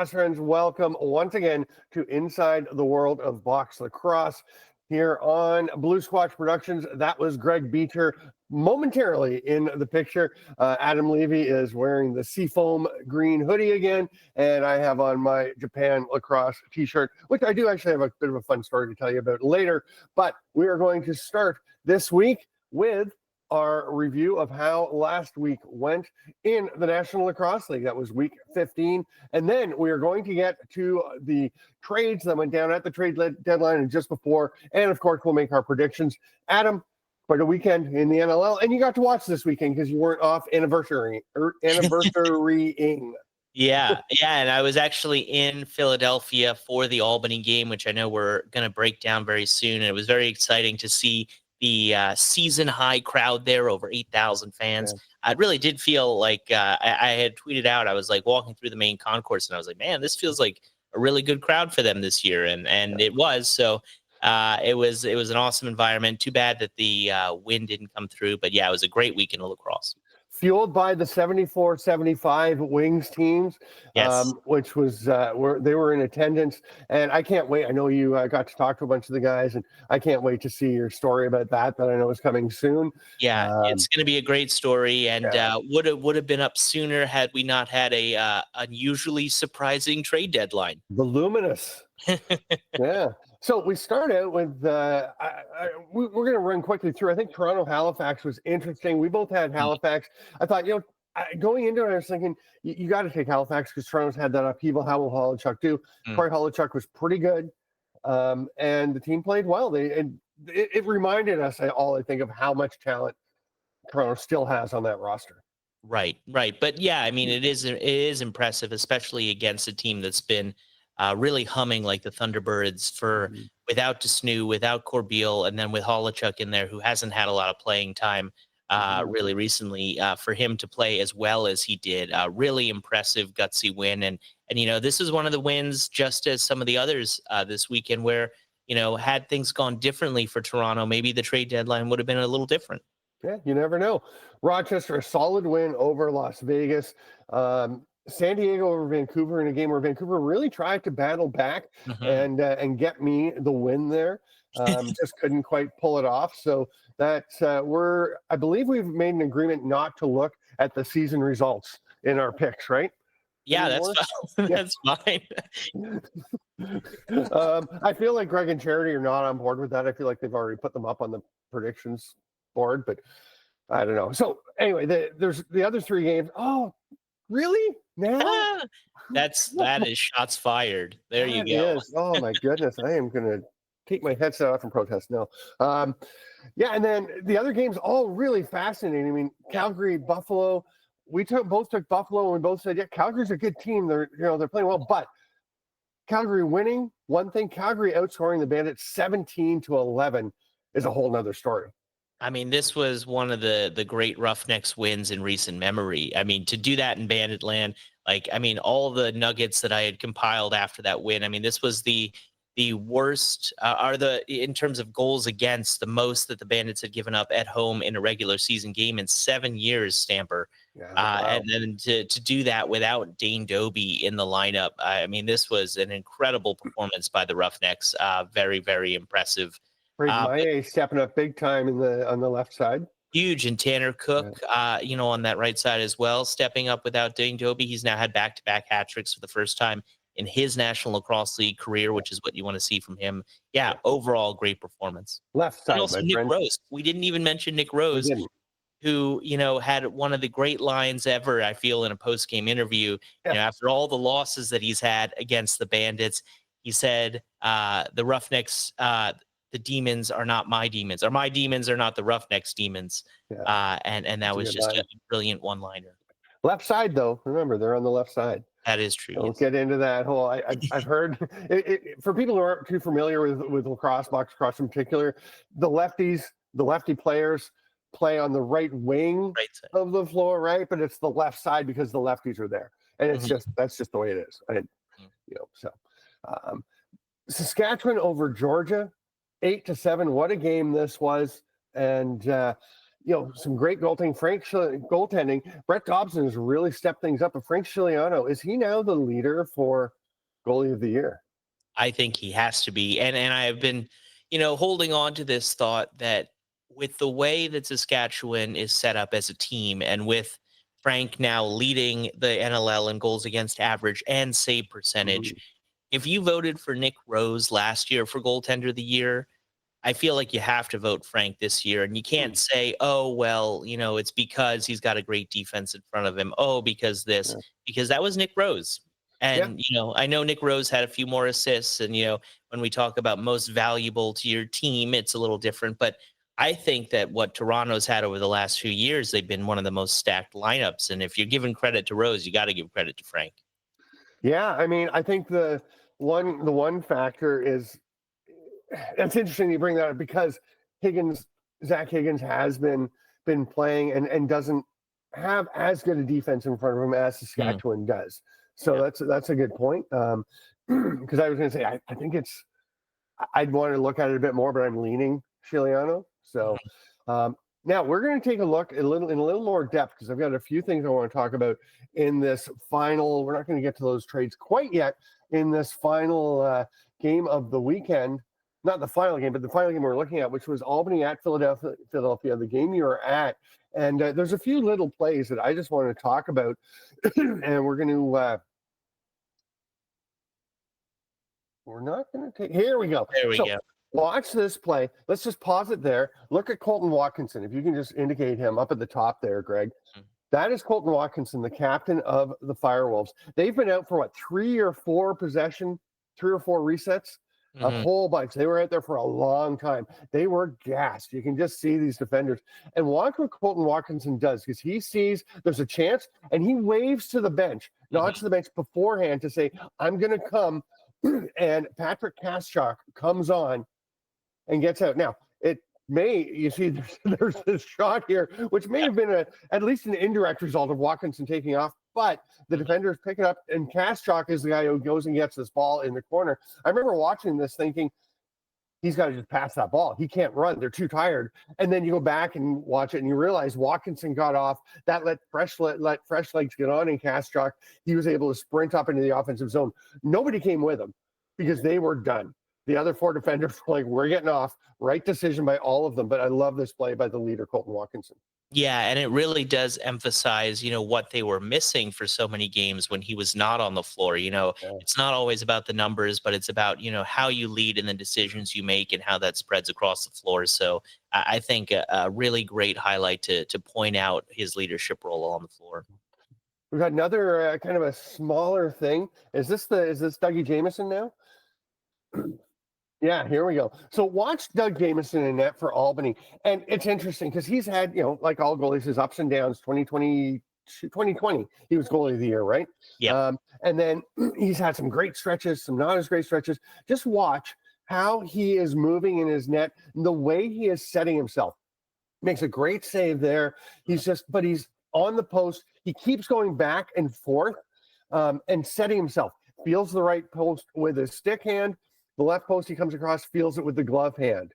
lacrosse friends, welcome once again to Inside the World of Box Lacrosse here on Blue Squatch Productions. That was Greg Beecher momentarily in the picture. Adam Levy is wearing the seafoam green hoodie again, and I have on my Japan lacrosse t-shirt, which I do actually have a bit of a fun story to tell you about later. But we are going to start this week with our review of how last week went in the National Lacrosse League. That was week 15. And then we are going to get to the trades that went down at the trade deadline and just before. And of course, we'll make our predictions. Adam, quite a weekend in the NLL. And you got to watch this weekend because you weren't off anniversarying. Yeah. And I was actually in Philadelphia for the Albany game, which I know we're going to break down very soon. And it was very exciting to see the season high crowd there, over 8,000 fans. Yeah. It really did feel like I had tweeted out, I was like walking through the main concourse and I was like, man, this feels like a really good crowd for them this year. And it was. So it was an awesome environment. Too bad that the win didn't come through. But yeah, it was a great weekend of lacrosse. Fueled by the 74-75 Wings teams, yes. Which was they were in attendance, and I can't wait. I know you got to talk to a bunch of the guys, and I can't wait to see your story about that I know is coming soon. Yeah, it's going to be a great story, and would have been up sooner had we not had a unusually surprising trade deadline. Voluminous. Yeah. So we start out with, we're going to run quickly through. I think Toronto-Halifax was interesting. We both had Halifax. I thought, going into it, I was thinking, you got to take Halifax because Toronto's had that upheaval. How will Holochuk do? Corey Holochuk was pretty good, and the team played well. It reminded us all, I think, of how much talent Toronto still has on that roster. Right. But yeah, I mean, it is impressive, especially against a team that's been really humming like the Thunderbirds for without Desnu, without Corbeil, and then with Holochuk in there, who hasn't had a lot of playing time really recently, for him to play as well as he did. Really impressive, gutsy win. And this is one of the wins, just as some of the others this weekend, where, had things gone differently for Toronto, maybe the trade deadline would have been a little different. Yeah, you never know. Rochester, a solid win over Las Vegas. San Diego over Vancouver in a game where Vancouver really tried to battle back and get me the win there. Just couldn't quite pull it off. So that I believe we've made an agreement not to look at the season results in our picks, right? Yeah, that's fine. That's fine. I feel like Greg and Charity are not on board with that. I feel like they've already put them up on the predictions board, but I don't know. So anyway, there's the other three games. Oh, really? Now? that is shots fired. There you go. Oh my goodness. I am going to take my headset off and protest now. And then the other games all really fascinating. I mean, Calgary, Buffalo, we both took Buffalo and we both said, yeah, Calgary's a good team. They're playing well, but Calgary winning one thing, Calgary outscoring the Bandits 17-11 is a whole nother story. I mean, this was one of the great Roughnecks wins in recent memory. I mean, to do that in Bandit land, all the nuggets that I had compiled after that win. I mean, this was the worst, in terms of goals against, the most that the Bandits had given up at home in a regular season game in 7 years, Stamper. Yeah, wow. And then to do that without Dane Doby in the lineup, I mean, this was an incredible performance by the Roughnecks. Very, very impressive. Maye stepping up big time on the left side. Huge. And Tanner Cook, on that right side as well, stepping up without Dane Doby. He's now had back-to-back hat tricks for the first time in his National Lacrosse League career, which is what you want to see from him. Yeah, overall great performance. Left side, and also Nick Rose. We didn't even mention Nick Rose, who had one of the great lines ever, I feel, in a post-game interview. Yeah. After all the losses that he's had against the Bandits, he said, the Roughnecks, the demons are not my demons, or my demons are not the Roughnecks demons. Yeah. And that was just a brilliant one-liner. Left side, though. Remember, they're on the left side. That is true. Don't get into that whole. I've heard for people who aren't too familiar with lacrosse, box lacrosse in particular, the lefty players play on the right wing of the floor, right? But it's the left side because the lefties are there, and it's that's just the way it is. Saskatchewan over Georgia, 8-7. What a game this was, and some great goaltending. Brett Dobson has really stepped things up. But Frank Scigliano, is he now the leader for goalie of the year? I think he has to be. And I have been, holding on to this thought that with the way that Saskatchewan is set up as a team, and with Frank now leading the NLL in goals against average and save percentage, Mhm. if you voted for Nick Rose last year for goaltender of the year, I feel like you have to vote Frank this year. And you can't say, oh, well, it's because he's got a great defense in front of him. Oh, because this, Yeah. because that was Nick Rose. Yeah. And, I know Nick Rose had a few more assists. And, when we talk about most valuable to your team, it's a little different. But I think that what Toronto's had over the last few years, they've been one of the most stacked lineups. And if you're giving credit to Rose, you got to give credit to Frank. Yeah, I mean, I think the one factor is, that's interesting you bring that up, because Zach Higgins has been playing and doesn't have as good a defense in front of him as Saskatchewan does. So Yeah. that's a good point. Because I was going to say, I think I'd want to look at it a bit more, but I'm leaning Scigliano. So now we're going to take a look in a little more depth, because I've got a few things I want to talk about in this final. We're not going to get to those trades quite yet in this final game of the weekend. Not the final game, but the final game we're looking at, which was Albany at Philadelphia, the game you were at. And there's a few little plays that I just want to talk about. And we're not going to take, here we go. There we go. Watch this play. Let's just pause it there. Look at Colton Watkinson. If you can just indicate him up at the top there, Greg. That is Colton Watkinson, the captain of the Firewolves. They've been out for 3 or 4 resets? A whole bunch. They were out there for a long time. They were gassed. You can just see these defenders. And watch what Colton Watkinson does, because he sees there's a chance and he waves to the bench, nods to the bench beforehand to say, I'm going to come. And Patrick Kaschak comes on and gets out. Now, you see there's this shot here, which may have been at least an indirect result of Watkinson taking off, but the defenders pick it up, and Kaschak is the guy who goes and gets this ball in the corner. I remember watching this thinking, he's got to just pass that ball. He can't run. They're too tired. And then you go back and watch it, and you realize Watkinson got off. That let fresh legs get on in Kaschak. He was able to sprint up into the offensive zone. Nobody came with him because they were done. The other 4 defenders were like, we're getting off. Right decision by all of them. But I love this play by the leader, Colton Watkinson. Yeah, and it really does emphasize, what they were missing for so many games when he was not on the floor. It's not always about the numbers, but it's about, how you lead and the decisions you make and how that spreads across the floor. So I think a really great highlight to point out his leadership role on the floor. We've got another kind of a smaller thing. Is this Dougie Jamieson now? Yeah, here we go. So watch Doug Jamieson in net for Albany. And it's interesting because he's had, like all goalies, his ups and downs. 2020, he was goalie of the year, right? Yeah. And then he's had some great stretches, some not as great stretches. Just watch how he is moving in his net, the way he is setting himself. Makes a great save there. But he's on the post. He keeps going back and forth and setting himself. Feels the right post with his stick hand. The left post he comes across, feels it with the glove hand.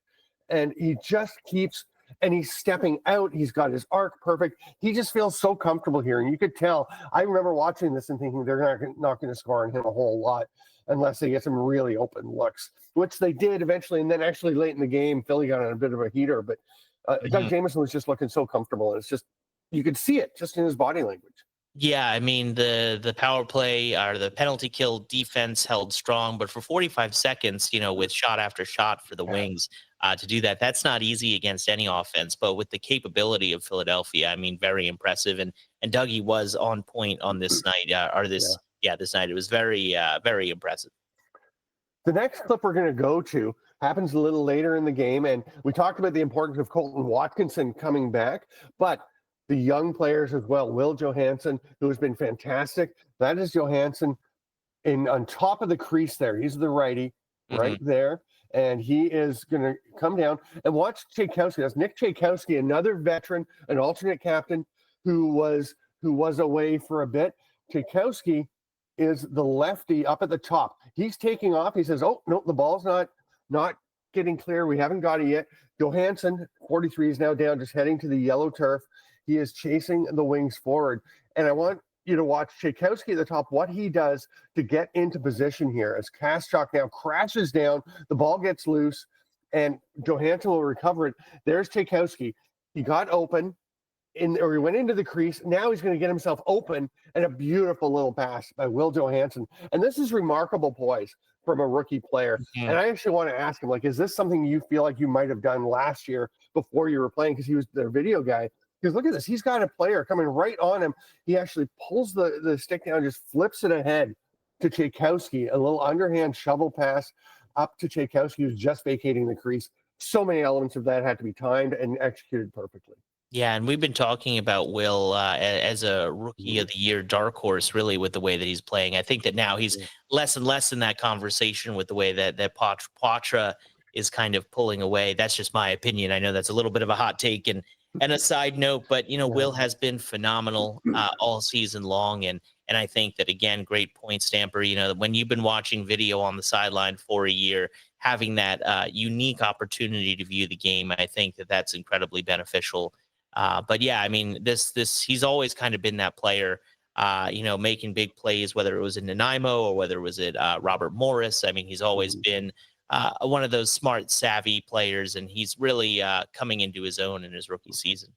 And he just keeps, and he's stepping out. He's got his arc perfect. He just feels so comfortable here. And you could tell, I remember watching this and thinking they're not going to score on him a whole lot unless they get some really open looks, which they did eventually. And then actually late in the game, Philly got on a bit of a heater. But Doug Jamieson was just looking so comfortable. And it's just, you could see it just in his body language. Yeah, I mean, the power play or the penalty kill defense held strong, but for 45 seconds, with shot after shot for the Wings, to do that's not easy against any offense. But with the capability of Philadelphia, I mean, very impressive. And Dougie was on point on this night, this night. It was very, very impressive. The next clip we're going to go to happens a little later in the game, and we talked about the importance of Colton Watkinson coming back, but the young players as well. Will Johansson, who has been fantastic. That is Johansson on top of the crease there. He's the righty right there. And he is going to come down and watch Tchaikovsky. That's Nick Tchaikovsky, another veteran, an alternate captain who was away for a bit. Tchaikovsky is the lefty up at the top. He's taking off. He says, oh, no, the ball's not getting clear. We haven't got it yet. Johansson, 43, is now down, just heading to the yellow turf. He is chasing the wings forward. And I want you to watch Tchaikovsky at the top, what he does to get into position here as Kaschak now crashes down. The ball gets loose, and Johansson will recover it. There's Tchaikovsky. He got open, or he went into the crease. Now he's going to get himself open, and a beautiful little pass by Will Johansson. And this is remarkable poise from a rookie player. Mhm. And I actually want to ask him, like, is this something you feel like you might have done last year before you were playing? Because he was their video guy. Because look at this. He's got a player coming right on him. He actually pulls the stick down, just flips it ahead to Tchaikovsky. A little underhand shovel pass up to Tchaikovsky, who's just vacating the crease. So many elements of that had to be timed and executed perfectly. Yeah, and we've been talking about Will as a rookie of the year dark horse, really, with the way that he's playing. I think that now he's less and less in that conversation with the way that Poitras is kind of pulling away. That's just my opinion. I know that's a little bit of a hot take and a side note, but Will has been phenomenal all season long, and I think that, again, great point, Stamper. When you've been watching video on the sideline for a year, having that unique opportunity to view the game, I think that that's incredibly beneficial. But yeah, I mean, he's always kind of been that player, making big plays, whether it was in Nanaimo or whether it was at Robert Morris. I mean, he's always been one of those smart, savvy players, and he's really coming into his own in his rookie season.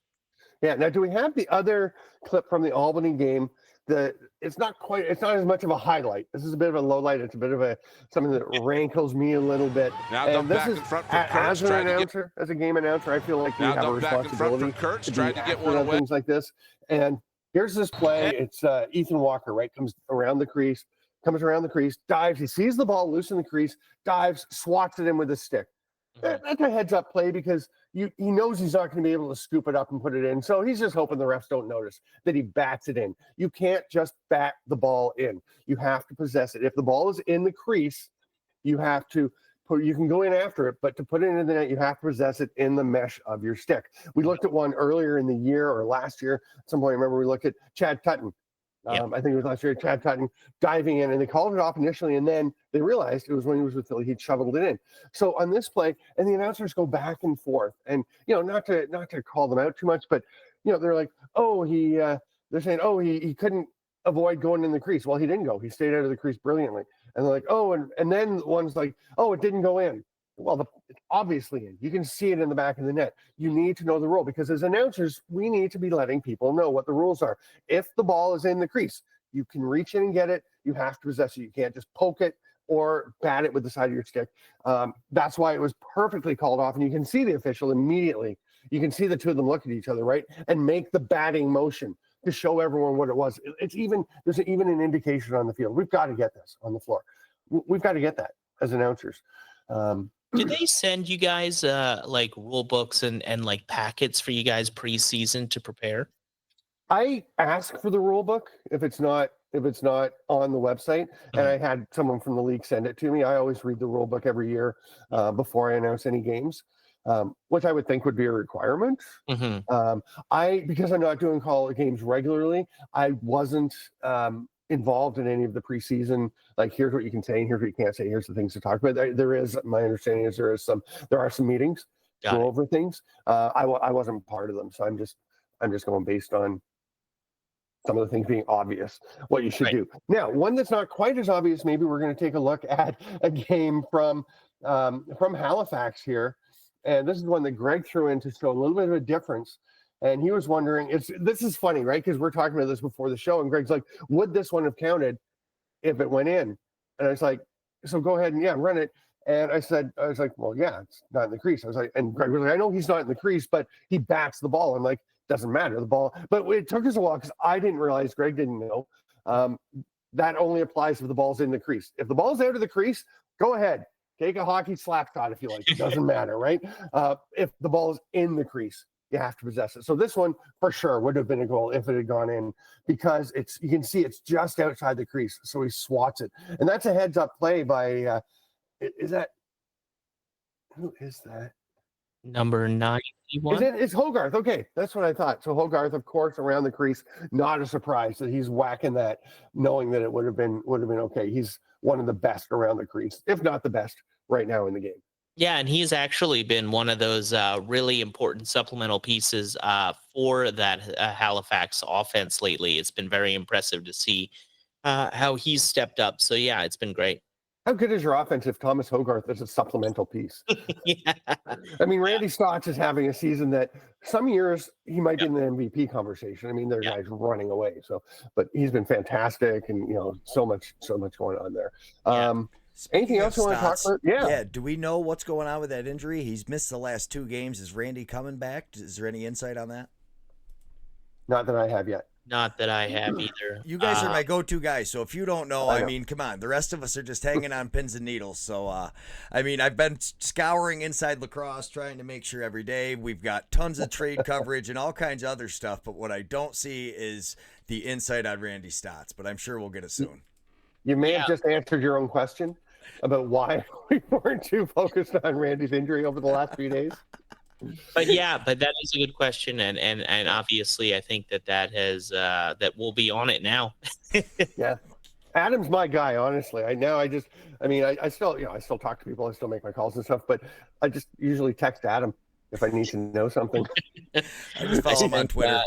Yeah. Now, do we have the other clip from the Albany game? It's not as much of a highlight. This is a bit of a low light. It's a bit of something that rankles me a little bit. Now and this back is in front for as an announcer, as a game announcer, I feel like we have a responsibility to get one away. Things like this. And here's this play. It's Ethan Walker, right? Comes around the crease, dives. He sees the ball loose in the crease, dives, swats it in with his stick. That's a heads-up play because he knows he's not going to be able to scoop it up and put it in. So he's just hoping the refs don't notice that he bats it in. You can't just bat the ball in. You have to possess it. If the ball is in the crease, you have to you can go in after it, but to put it into the net, you have to possess it in the mesh of your stick. We looked at one earlier in the year or last year. At some point, I remember we looked at Chad Tutton. I think it was last year, Chad Tutton diving in, and they called it off initially, and then they realized it was when he was with Philly, he'd shoveled it in. So on this play, and the announcers go back and forth, and not to call them out too much, but they're like, they're saying, he couldn't avoid going in the crease. Well, he didn't go. He stayed out of the crease brilliantly. And they're like, and then one's like, it didn't go in. Well, it's obviously in. You can see it in the back of the net. You need to know the rule because as announcers, we need to be letting people know what the rules are. If the ball is in the crease, you can reach in and get it. You have to possess it. You can't just poke it or bat it with the side of your stick. That's why it was perfectly called off. And you can see the official immediately. You can see the two of them look at each other, right? And make the batting motion to show everyone what it was. There's even an indication on the field. We've got to get this on the floor. We've got to get that as announcers. Did they send you guys like rule books and like packets for you guys preseason to prepare? I ask for the rule book if it's not on the website, and I had someone from the league send it to me. I always read the rule book every year before I announce any games, which I would think would be a requirement. Because I'm not doing call games regularly, I wasn't involved in any of the preseason, like here's what you can say and here's what you can't say, here's the things to talk about. There is, my understanding is there are some meetings to go over things. I wasn't part of them, so I'm just going based on some of the things being obvious what you should do. Now, one that's not quite as obvious, maybe we're going to take a look at a game from Halifax here, and this is one that Greg threw in to show a little bit of a difference. And he was wondering, this is funny, right? Because we're talking about this before the show, and Greg's like, would this one have counted if it went in? And I was like, so go ahead and run it. And I was like, well, yeah, it's not in the crease. I was like, and Greg was like, I know he's not in the crease, but he bats the ball. I'm like, doesn't matter, the ball. But it took us a while because I didn't realize, Greg didn't know, that only applies if the ball's in the crease. If the ball's out of the crease, go ahead. Take a hockey slap shot if you like. It doesn't matter, right? If the ball is in the crease, you have to possess it. So this one for sure would have been a goal if it had gone in because you can see it's just outside the crease. So he swats it. And that's a heads up play by, who is that? Number 91. It's Hogarth. Okay. That's what I thought. So Hogarth, of course, around the crease, not a surprise that he's whacking that, knowing that it would have been okay. He's one of the best around the crease, if not the best right now in the game. Yeah, and he's actually been one of those really important supplemental pieces for that Halifax offense lately. It's been very impressive to see how he's stepped up. So yeah, it's been great. How good is your offense if Thomas Hogarth is a supplemental piece? Yeah. I mean, Randy Stotts is having a season that some years he might be Yep. in the MVP conversation. I mean, there are Yeah. guys running away. So, but he's been fantastic, and so much going on there. Yeah. Anything Speaking of else you want to talk Stotts, about? Yeah, yeah, do we know what's going on with that injury? He's missed the last 2 games. Is Randy coming back? Is there any insight on that? not that I have yet. Not that I have either. You guys are my go-to guys, so if you don't know, I I know. mean, come on. The rest of us are just hanging on pins and needles. So, I mean, I've been scouring Inside Lacrosse, trying to make sure every day we've got tons of trade coverage and all kinds of other stuff. But what I don't see is the insight on Randy Stotts. But I'm sure we'll get it soon. You may Yeah. have just answered your own question about why we weren't too focused on Randy's injury over the last few days. But that is a good question, and obviously I think that has that we'll be on it now. Yeah. Adam's my guy, honestly. I still talk to people, I still make my calls and stuff, but I just usually text Adam if I need to know something. I just follow him on Twitter.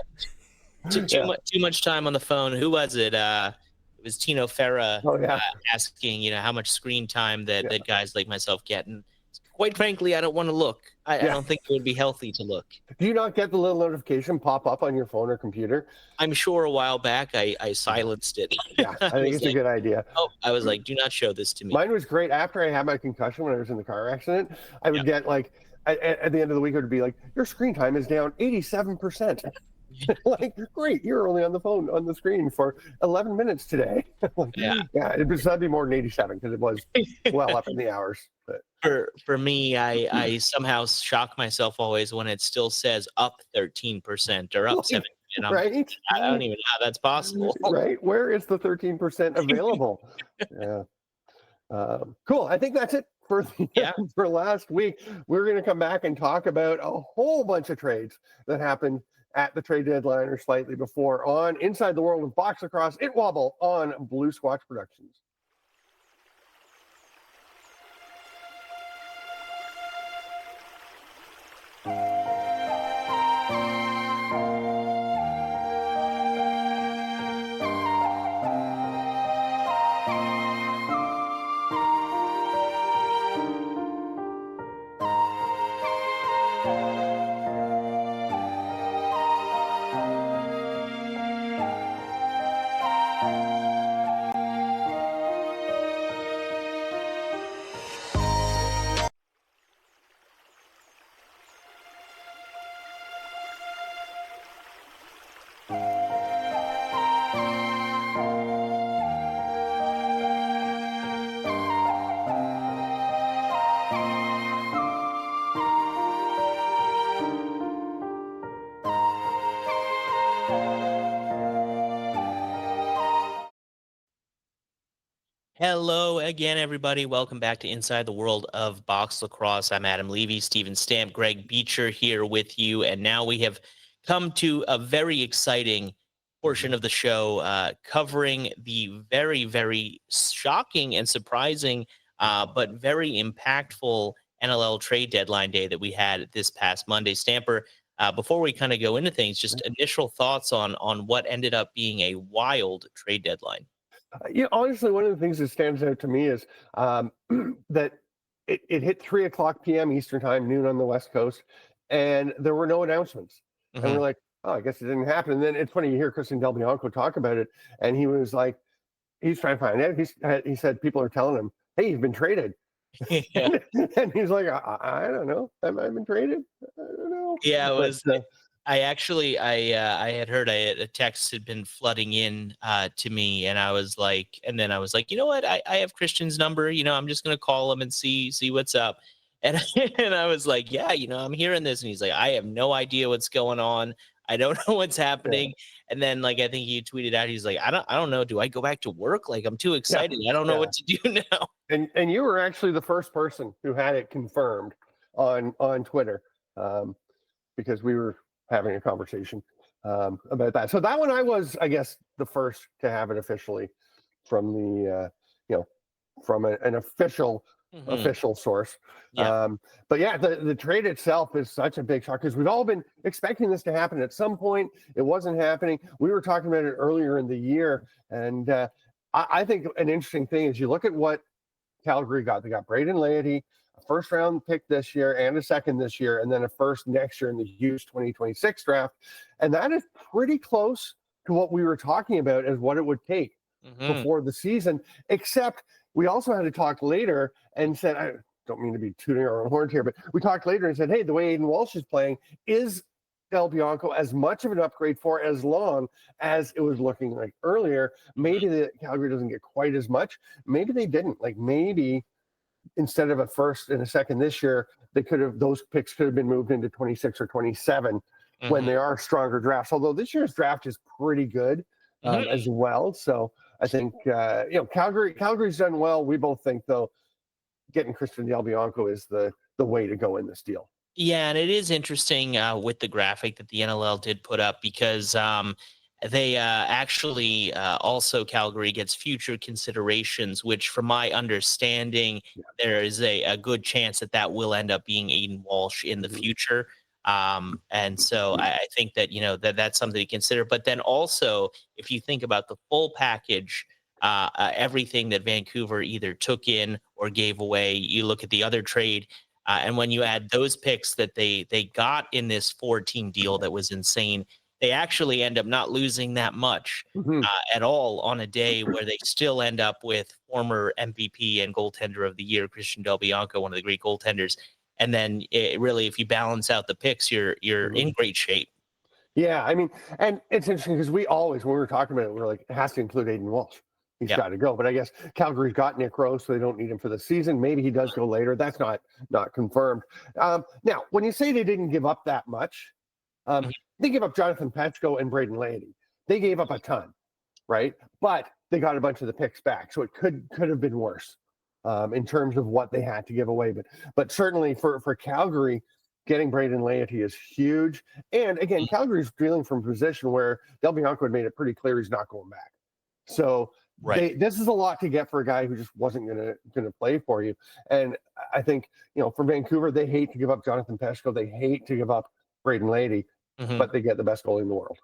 Too much time on the phone. Who was it? It was Tino Farah asking, how much screen time that guys like myself get, and quite frankly, I don't want to look. I don't think it would be healthy to look. Do you not get the little notification pop up on your phone or computer? I'm sure a while back I silenced it. Yeah, I think it's a good idea. Oh, I was like, do not show this to me. Mine was great. After I had my concussion when I was in the car accident, I would get like, at the end of the week, it would be like, your screen time is down 87%. Like, great, you're only on the phone on the screen for 11 minutes today. That'd be more than 87 because it was well up in the hours. But for me, I somehow shock myself always when it still says up 13% or up 7%. Right? I don't even know how that's possible. Right? Where is the 13% available? Yeah. Cool. I think that's it for last week. We're going to come back and talk about a whole bunch of trades that happened at the trade deadline or slightly before on Inside the World of Box Lacrosse, ITWOBL on Blue Squatch Productions. Hello again, everybody. Welcome back to Inside the World of Box Lacrosse. I'm Adam Levy, Steven Stamp, Greg Beecher here with you. And now we have come to a very exciting portion of the show covering the very, very shocking and surprising, but very impactful NLL trade deadline day that we had this past Monday. Stamper, before we kind of go into things, just initial thoughts on what ended up being a wild trade deadline. Honestly, one of the things that stands out to me is that it hit 3:00 p.m. Eastern time, noon on the West Coast, and there were no announcements. And we're like, oh, I guess it didn't happen. And then it's funny, you hear Christian Del Bianco talk about it, and he was like, he's trying to find out. He said people are telling him, hey, you've been traded. And he's like, I don't know. Have I been traded? I don't know. Yeah, it was. I had heard a text had been flooding in to me, and I was like, you know what? I have Christian's number. I'm just gonna call him and see what's up. And and I was like, yeah, I'm hearing this, and he's like, I have no idea what's going on. I don't know what's happening. Yeah. And then I think he tweeted out, he's like, I don't know. Do I go back to work? Like, I'm too excited. I don't know what to do now. And you were actually the first person who had it confirmed on Twitter, because we were having a conversation about that. So that one, I was, I guess, the first to have it officially from the, from an official official source. Yeah. But yeah, the trade itself is such a big shock because we've all been expecting this to happen at some point. It wasn't happening. We were talking about it earlier in the year. And I think an interesting thing is you look at what Calgary got. They got Braden Laity, a first round pick this year and a second this year, and then a first next year in the Hughes 2026 draft. And that is pretty close to what we were talking about as what it would take before the season, except we also had to talk later and said, I don't mean to be tooting our own horns here, but we talked later and said, hey, the way Aiden Walsh is playing, is Del Bianco as much of an upgrade for as long as it was looking like earlier? Maybe the Calgary doesn't get quite as much. Maybe they didn't. Like maybe instead of a first and a second this year, those picks could have been moved into 26 or 27 when they are stronger drafts. Although this year's draft is pretty good as well. So I think Calgary's done well. We both think though getting Christian Del Bianco is the way to go in this deal. Yeah, and it is interesting with the graphic that the NLL did put up because they actually also Calgary gets future considerations, which from my understanding, there is a good chance that will end up being Aiden Walsh in the future. And so I think that, that's something to consider. But then also, if you think about the full package, everything that Vancouver either took in or gave away, you look at the other trade, and when you add those picks that they got in this 4-team deal that was insane, they actually end up not losing that much at all on a day where they still end up with former MVP and goaltender of the year, Christian Del Bianco, one of the great goaltenders. And then really, if you balance out the picks, you're in great shape. Yeah, I mean, and it's interesting because we always, when we were talking about it, we were like, it has to include Aiden Walsh. He's got to go. But I guess Calgary's got Nick Rose, so they don't need him for the season. Maybe he does go later. That's not confirmed. Now, when you say they didn't give up that much, they gave up Jonathan Petchko and Braden Laity. They gave up a ton, right? But they got a bunch of the picks back, so it could have been worse in terms of what they had to give away. But certainly for Calgary, getting Braden Laity is huge. And again, Calgary's dealing from a position where Del Bianco had made it pretty clear he's not going back. So this is a lot to get for a guy who just wasn't gonna play for you. And I think, for Vancouver, they hate to give up Jonathan Petchko. They hate to give up Braden Laity, but they get the best goalie in the world.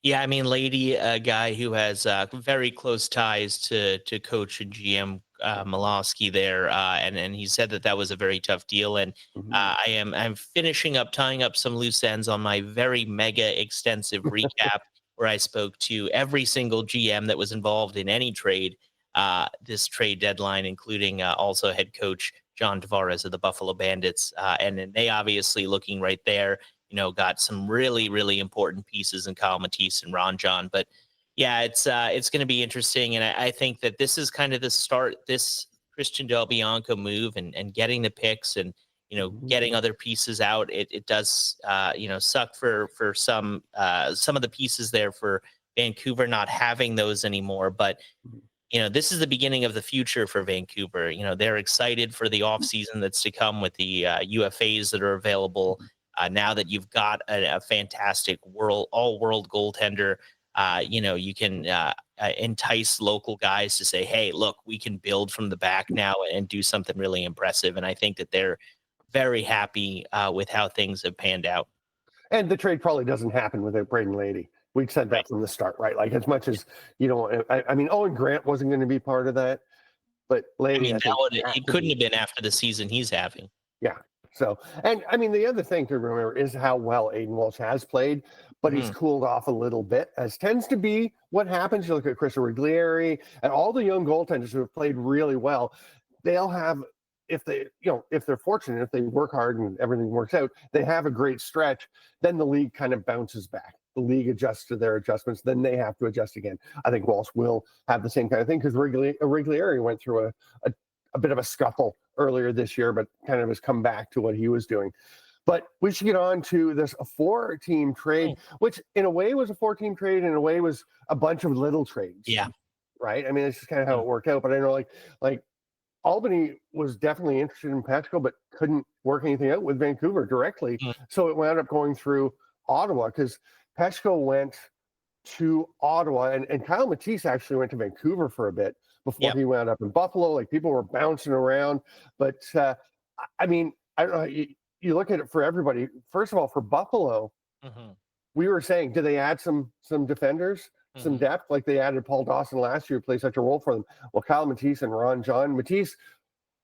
Yeah, I mean, Laity, a guy who has very close ties to coach and GM Malofsky there, and he said that was a very tough deal. And I'm finishing up tying up some loose ends on my very mega extensive recap where I spoke to every single GM that was involved in any trade this trade deadline, including also head coach John Tavares of the Buffalo Bandits, and then they obviously looking right there. Got some really, really important pieces in Kyle Matisse and Ron John. But yeah, it's going to be interesting. And I think that this is kind of the start, this Christian Del Bianco move and getting the picks and, getting other pieces out. It does, suck for some of the pieces there for Vancouver not having those anymore. But, this is the beginning of the future for Vancouver. They're excited for the offseason that's to come with the UFAs that are available. Now that you've got a fantastic all-world goaltender, you can entice local guys to say, hey, look, we can build from the back now and do something really impressive. And I think that they're very happy with how things have panned out. And the trade probably doesn't happen without Braden Laity. We'd said that from the start, right? Like as much as, I mean, Owen Grant wasn't going to be part of that, but Laity, it couldn't have been after the season he's having. Yeah. So, and I mean, the other thing to remember is how well Aiden Walsh has played, but he's cooled off a little bit, as tends to be what happens. You look at Chris Origlieri and all the young goaltenders who have played really well. They'll have, if they're fortunate, if they work hard and everything works out, they have a great stretch. Then the league kind of bounces back. The league adjusts to their adjustments. Then they have to adjust again. I think Walsh will have the same kind of thing because Origlieri went through a bit of a scuffle earlier this year, but kind of has come back to what he was doing. But we should get on to this 4-team trade, which in a way was a 4-team trade, in a way was a bunch of little trades. Yeah. Right. I mean, it's just kind of how it worked out. But I know like Albany was definitely interested in Petchko, but couldn't work anything out with Vancouver directly. So it wound up going through Ottawa because Petchko went to Ottawa and Kyle Matisse actually went to Vancouver for a bit. before he wound up in Buffalo. Like people were bouncing around, but I mean, I don't know. You look at it for everybody. First of all, for Buffalo, we were saying, do they add some defenders, some depth, like they added Paul Dawson last year, play such a role for them? Well, Kyle Matisse and Ron John. Matisse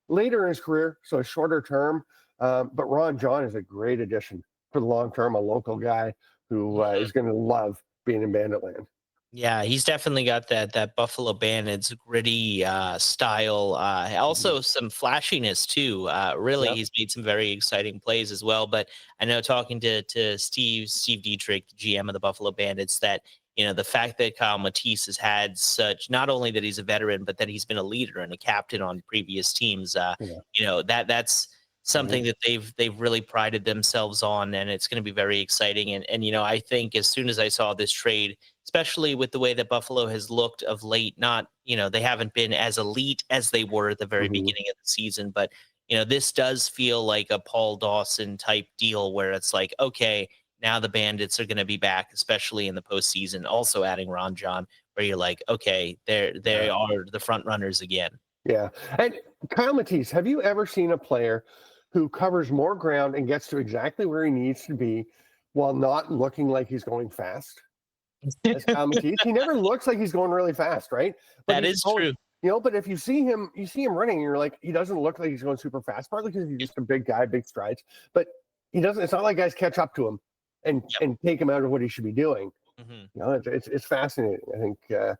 later in his career, so a shorter term, but Ron John is a great addition for the long term. A local guy who is going to love being in Banditland. Yeah, he's definitely got that Buffalo Bandits gritty style. Also some flashiness too. Really, he's made some very exciting plays as well. But I know talking to Steve Dietrich, the GM of the Buffalo Bandits, that the fact that Kyle Matisse has had such, not only that he's a veteran, but that he's been a leader and a captain on previous teams. That's something that they've really prided themselves on, and it's going to be very exciting. And I think as soon as I saw this trade, especially with the way that Buffalo has looked of late, not, they haven't been as elite as they were at the very beginning of the season, but, this does feel like a Paul Dawson type deal where it's like, okay, now the Bandits are going to be back, especially in the postseason, also adding Ron John, where you're like, okay, they are the front runners again. Yeah. And Kyle Matisse, have you ever seen a player who covers more ground and gets to exactly where he needs to be while not looking like he's going fast? As Kyle Matisse, he never looks like he's going really fast, right? But that is true. But if you see him running, and you're like, he doesn't look like he's going super fast, partly because he's just a big guy, big strides. But he doesn't. It's not like guys catch up to him and take him out of what he should be doing. It's fascinating. I think. But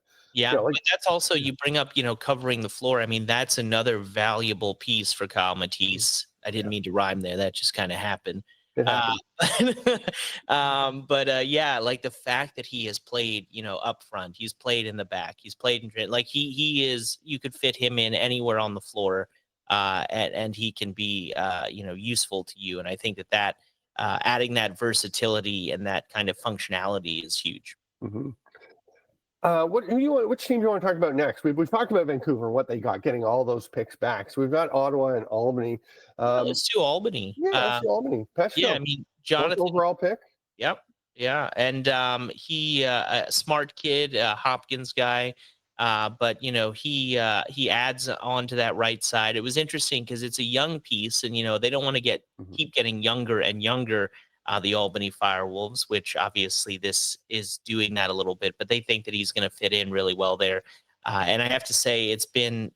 that's also, you bring up, covering the floor. I mean, that's another valuable piece for Kyle Matisse. I didn't mean to rhyme there. That just kind of happened. Like the fact that he has played, up front, he's played in the back, he's played in, like he is, you could fit him in anywhere on the floor, and he can be, useful to you. And I think that adding that versatility and that kind of functionality is huge. Which team do you want to talk about next? We've talked about Vancouver, what they got, getting all those picks back. So we've got Ottawa and Albany. Let's do Albany. Let's do Albany. Yeah, I mean, Jonathan, overall pick. Yep. Yeah, and he a smart kid, Hopkins guy. But he adds on to that right side. It was interesting because it's a young piece, and they don't want to keep getting younger and younger. The Albany Firewolves, which obviously this is doing that a little bit, but they think that he's going to fit in really well there. And I have to say, it's been,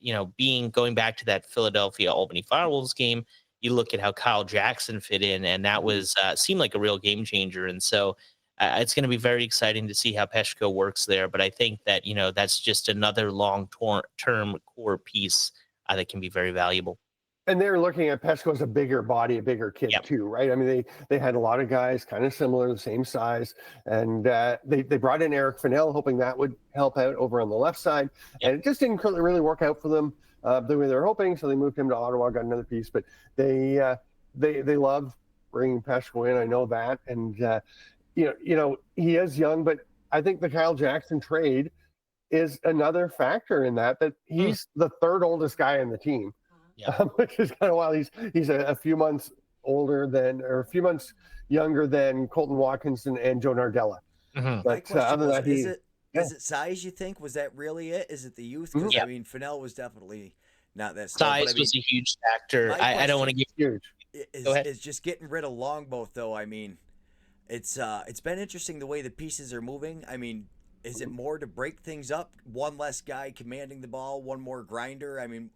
going back to that Philadelphia Albany Firewolves game, you look at how Kyle Jackson fit in, and that was seemed like a real game changer. And so it's going to be very exciting to see how Peshko works there. But I think that, that's just another long-term core piece that can be very valuable. And they're looking at Peshko as a bigger body, a bigger kid too, right? I mean, they had a lot of guys kind of similar, the same size, and they brought in Eric Fennell, hoping that would help out over on the left side, and it just didn't really work out for them the way they were hoping. So they moved him to Ottawa, got another piece, but they love bringing Peshko in. I know that, and he is young, but I think the Kyle Jackson trade is another factor in that he's the third oldest guy in the team. Which is kind of wild. He's a few months older than, or a few months younger than Colton Watkins and Joe Nardella. But other than that, is it size? You think, was that really it? Is it the youth? Because I mean, Fennell was definitely not that slow, size was a huge factor. I don't want to get huge. Is just getting rid of Longboat though. I mean, it's been interesting the way the pieces are moving. I mean, is it more to break things up? One less guy commanding the ball, one more grinder. I mean,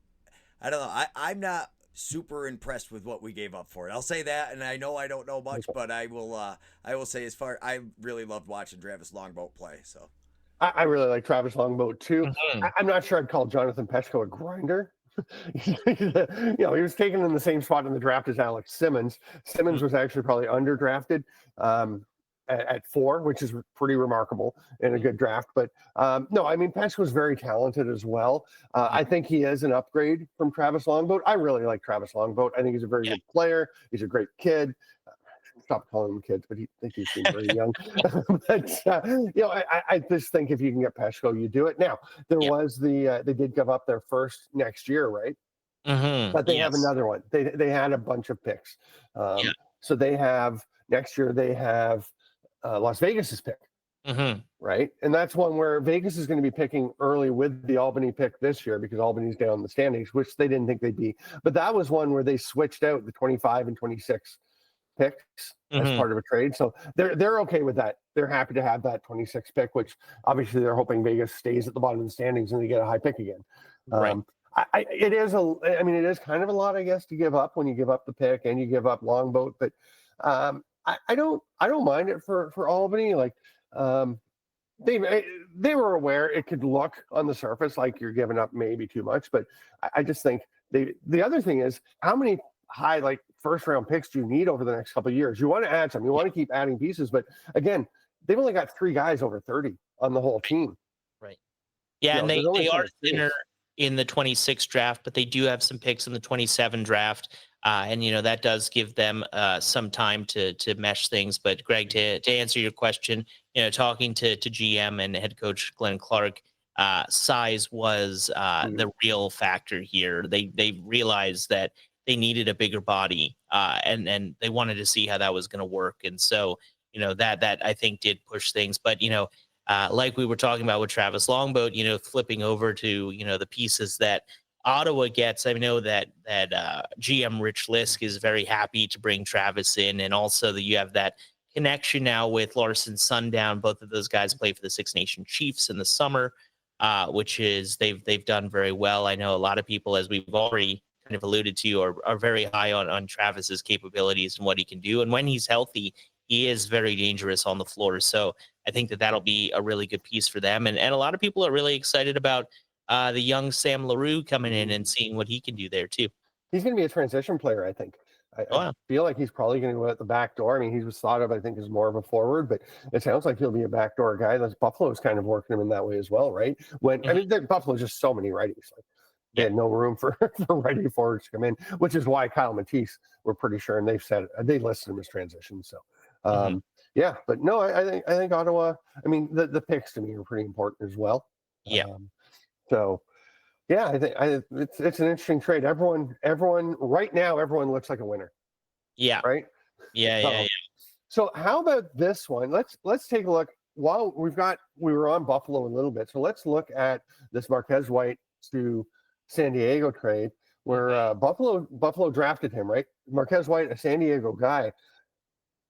I don't know. I'm not super impressed with what we gave up for it. I'll say that, and I know I don't know much, but I will say I really loved watching Travis Longboat play. So I really like Travis Longboat too. I'm not sure I'd call Jonathan Peshko a grinder. He was taken in the same spot in the draft as Alex Simmons. Simmons was actually probably underdrafted at 4, which is pretty remarkable in a good draft. But no, I mean, Peshko was very talented as well. I think he is an upgrade from Travis Longboat. I really like Travis Longboat. I think he's a very good player. He's a great kid. Stop calling them kids, but he seems very young. But I just think if you can get Peshko, you do it. Now there was they did give up their first next year, right? But they have another one. They had a bunch of picks. So they have next year. They have Las Vegas's pick. right? And that's one where Vegas is going to be picking early with the Albany pick this year because Albany's down the standings, which they didn't think they'd be. But that was one where they switched out the 25 and 26 picks as part of a trade. So they're okay with that. They're happy to have that 26 pick, which obviously they're hoping Vegas stays at the bottom of the standings and they get a high pick again. Right. It is kind of a lot, I guess, to give up when you give up the pick and you give up Longboat, but I don't mind it for Albany. Like they were aware it could look on the surface like you're giving up maybe too much, but I just think the other thing is how many high like first round picks do you need over the next couple of years? You want to add some, you want to keep adding pieces, but again, they've only got 3 guys over 30 on the whole team. Right. Yeah, You know, and they are thinner thinner in the 26 draft, but they do have some picks in the 27 draft. And, that does give them some time to mesh things. But Greg, to answer your question, talking to GM and head coach Glenn Clark, size was the real factor here. They realized that they needed a bigger body and they wanted to see how that was going to work. And so, that I think did push things. But, like we were talking about with Travis Longboat, flipping over to, the pieces that Ottawa gets. I know that GM Rich Lisk is very happy to bring Travis in, and also that you have that connection now with Larson Sundown. Both of those guys play for the Six Nation Chiefs in the summer, which is they've done very well. I know a lot of people, as we've already kind of alluded to, are very high on Travis's capabilities and what he can do, and when he's healthy, he is very dangerous on the floor. So I think that'll be a really good piece for them, and a lot of people are really excited about the young Sam LaRue coming in and seeing what he can do there too. He's going to be a transition player, I think. I feel like he's probably going to go at the back door. I mean, he was thought of, I think, as more of a forward, but it sounds like he'll be a backdoor guy. That's Buffalo's kind of working him in that way as well, right? I mean, Buffalo's just so many righties. Like, they had no room for righty forwards to come in, which is why Kyle Matisse, we're pretty sure, and they listed him as transition. So, yeah, but no, I think Ottawa. I mean, the picks to me are pretty important as well. Yeah. So, yeah, I think it's an interesting trade. Everyone right now, everyone looks like a winner. Yeah. Right. Yeah. So how about this one? Let's take a look. While we were on Buffalo a little bit, so let's look at this Marquez White to San Diego trade, where Buffalo drafted him. Right, Marquez White, a San Diego guy.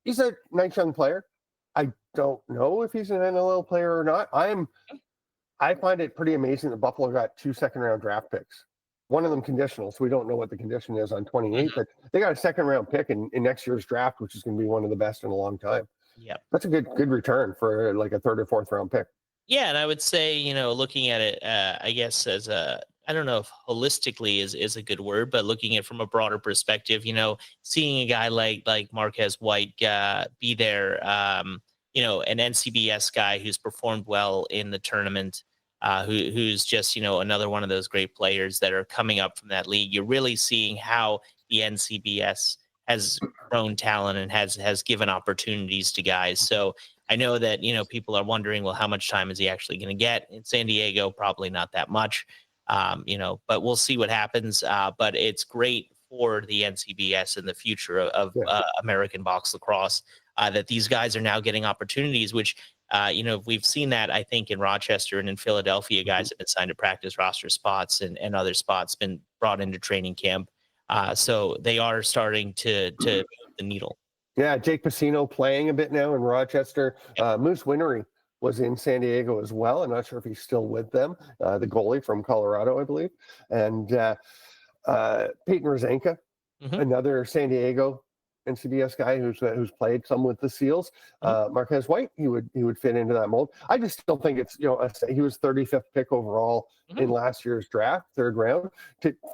He's a nice young player. I don't know if he's an NLL player or not. I find it pretty amazing that Buffalo got 2 second-round draft picks. One of them conditional, so we don't know what the condition is on 28, but they got a second-round pick in next year's draft, which is going to be one of the best in a long time. Yeah, that's a good return for like a 3rd or 4th round pick. Yeah, and I would say, looking at it, I guess as I don't know if holistically is a good word, but looking at it from a broader perspective, seeing a guy like Marquez White be there, an NCBS guy who's performed well in the tournament, who's just, another one of those great players that are coming up from that league. You're really seeing how the NCBS has grown talent and has given opportunities to guys. So I know that, people are wondering, well, how much time is he actually going to get in San Diego? Probably not that much, but we'll see what happens. But it's great for the NCBS and the future of American box lacrosse that these guys are now getting opportunities, which, we've seen that, I think, in Rochester and in Philadelphia, guys have been signed to practice roster spots and other spots been brought into training camp. So they are starting to move the needle. Yeah, Jake Pacino playing a bit now in Rochester. Moose Winery was in San Diego as well. I'm not sure if he's still with them. The goalie from Colorado, I believe. And Peyton Rozenka, another San Diego NCBS guy who's played some with the Seals. Marquez White, he would fit into that mold. I just still think it's, he was 35th pick overall in last year's draft, 3rd round.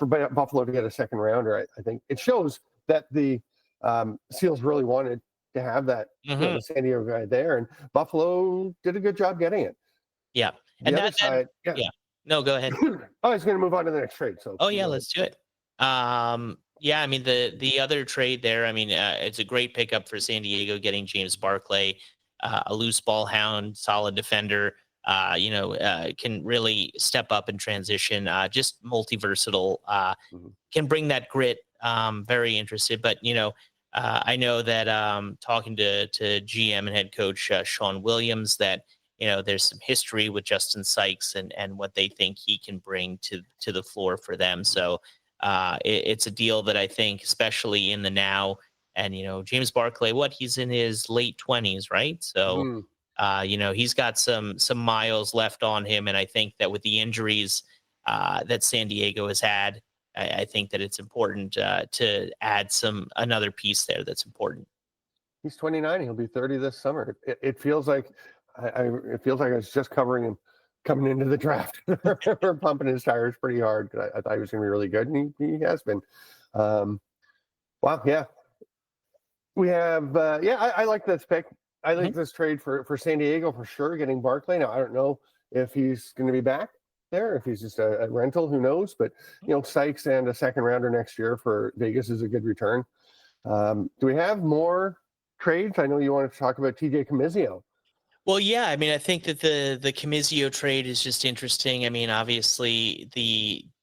For Buffalo to get a 2nd rounder, I think it shows that the Seals really wanted to have that the San Diego guy there, and Buffalo did a good job getting it. Yeah, the and other side, no, go ahead. I was going to move on to the next trade. So let's do it. Yeah, I mean the other trade there. I mean, it's a great pickup for San Diego, getting James Barclay, a loose ball hound, solid defender. Can really step up and transition. Just multi-versatile. Can bring that grit. Very interested, but I know that talking to GM and head coach Sean Williams, that there's some history with Justin Sykes and what they think he can bring to the floor for them. So it's a deal that I think, especially in the now, and James Barclay, he's in his late 20s, right? So he's got some miles left on him, and I think that with the injuries that San Diego has had, I think that it's important to add another piece there that's important. He's 29. He'll be 30 this summer. It feels like it feels like I was just covering him coming into the draft. We're pumping his tires pretty hard. I thought he was going to be really good, and he has been. Wow, yeah. We have, I like this pick. I like this trade for San Diego for sure, getting Barclay. Now, I don't know if he's going to be back there, if he's just a rental, who knows? But, Sykes and a second rounder next year for Vegas is a good return. Do we have more trades? I know you wanted to talk about TJ Comizio. Well, yeah, I mean, I think that the Comizio trade is just interesting. I mean, obviously,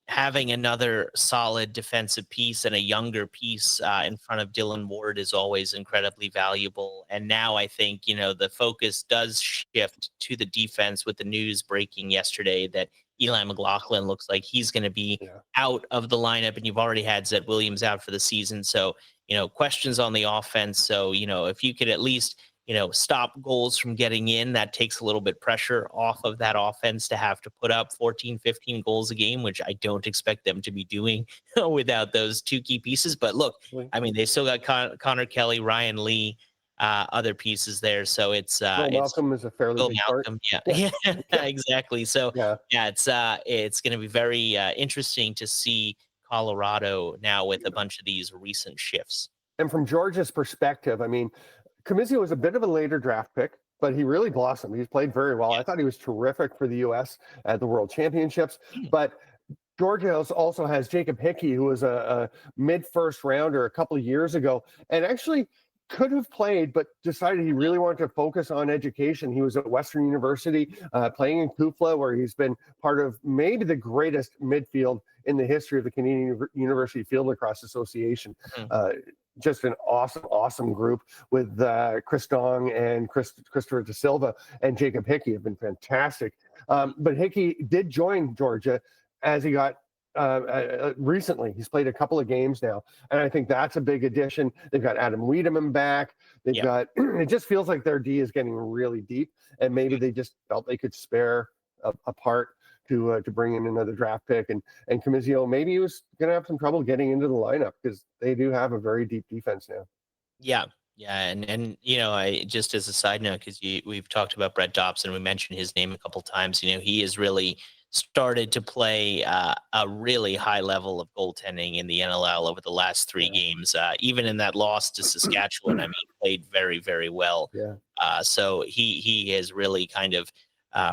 having another solid defensive piece and a younger piece in front of Dylan Ward is always incredibly valuable. And now I think, the focus does shift to the defense with the news breaking yesterday that Eli McLaughlin looks like he's going to be out of the lineup, and you've already had Zed Williams out for the season. So, questions on the offense. So, if you could at least stop goals from getting in, that takes a little bit pressure off of that offense to have to put up 14, 15 goals a game, which I don't expect them to be doing without those two key pieces. But look, I mean, they still got Connor Kelly, Ryan Lee, other pieces there. So it's Malcolm is a fairly big Malcolm. part. Yeah, exactly. So it's going to be very interesting to see Colorado now with a bunch of these recent shifts. And from Georgia's perspective, I mean, Comizio was a bit of a later draft pick, but he really blossomed. He's played very well. I thought he was terrific for the U.S. at the World Championships. But Georgia also has Jacob Hickey, who was a mid-first rounder a couple of years ago, and actually could have played, but decided he really wanted to focus on education. He was at Western University, playing in Kufla, where he's been part of maybe the greatest midfield in the history of the Canadian University Field Lacrosse Association. Just an awesome group with Chris Dong and Christopher Da Silva and Jacob Hickey have been fantastic. But Hickey did join Georgia as he got recently. He's played a couple of games now, and I think that's a big addition. They've got Adam Wiedemann back. They've got, it just feels like their D is getting really deep, and maybe they just felt they could spare a part to bring in another draft pick. And Comizio, maybe he was going to have some trouble getting into the lineup because they do have a very deep defense now. Yeah. And I just as a side note, because we've talked about Brett Dobson, we mentioned his name a couple times. He has really started to play a really high level of goaltending in the NLL over the last 3 games. Even in that loss to Saskatchewan, I mean, played very, very well. So he has really kind of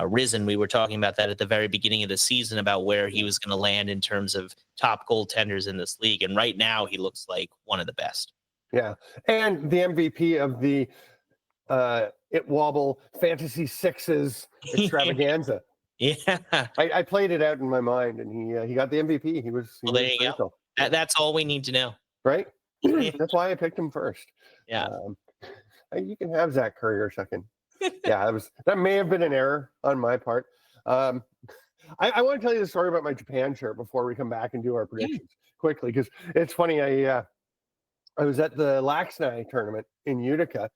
risen. We were talking about that at the very beginning of the season about where he was going to land in terms of top goaltenders in this league. And right now he looks like one of the best. Yeah. And the MVP of the ITWOBL Fantasy Sixes extravaganza. I played it out in my mind, and he got the MVP. He was there you go. That's all we need to know. Right? That's why I picked him first. Yeah. You can have Zach Currier second. That may have been an error on my part. I want to tell you the story about my Japan shirt before we come back and do our predictions quickly, because it's funny. I was at the Laxnai tournament in Utica,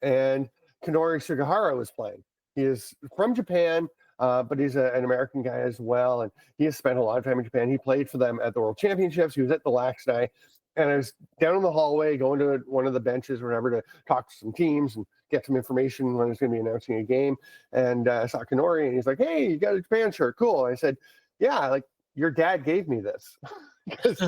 and Kanori Sugihara was playing. He is from Japan, but he's an American guy as well, and he has spent a lot of time in Japan. He played for them at the World Championships. He was at the Laxnai, and I was down in the hallway going to one of the benches or whatever to talk to some teams and get some information when I was going to be announcing a game. And I saw Kanori, and he's like, "Hey, you got a Japan shirt? Cool." I said, "Yeah, like your dad gave me this." Because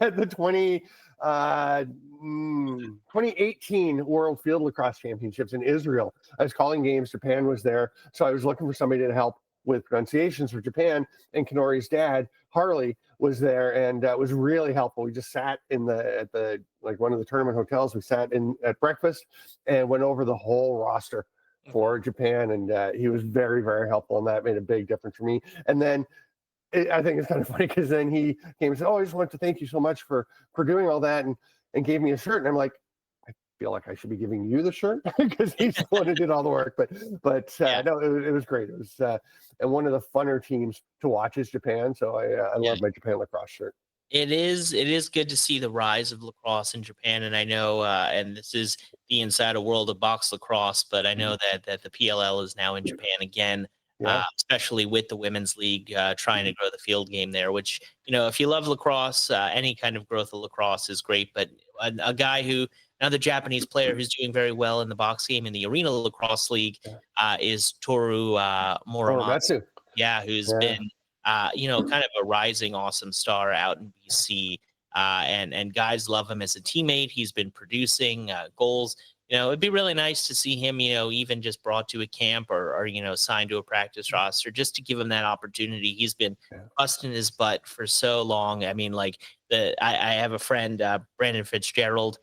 at the 2018 World Field Lacrosse Championships in Israel, I was calling games. Japan was there, so I was looking for somebody to help with pronunciations for Japan, and Kanori's dad, Harley, was there, and was really helpful. We just sat at the one of the tournament hotels. We sat in at breakfast and went over the whole roster for Japan, and he was very, very helpful, and that made a big difference for me. And then I think it's kind of funny because then he came and said, "Oh, I just wanted to thank you so much for doing all that," and gave me a shirt. And I'm like, feel like I should be giving you the shirt because he's the one who did all the work. But Yeah. no, it was great. It was and one of the funner teams to watch is Japan. So I love my Japan lacrosse shirt. It is good to see the rise of lacrosse in Japan, and I know, and this is the inside a world of box lacrosse, but I know that the PLL is now in Japan again, Yeah. especially with the women's league trying to grow the field game there. Which, if you love lacrosse, any kind of growth of lacrosse is great. But a guy who another Japanese player who's doing very well in the box game in the Arena Lacrosse League is Toru Muramatsu. Matsu. Yeah, who's been kind of a rising awesome star out in BC. And guys love him as a teammate. He's been producing goals. It'd be really nice to see him, even just brought to a camp or signed to a practice roster just to give him that opportunity. He's been busting his butt for so long. I mean, like I have a friend, Brandon Fitzgerald,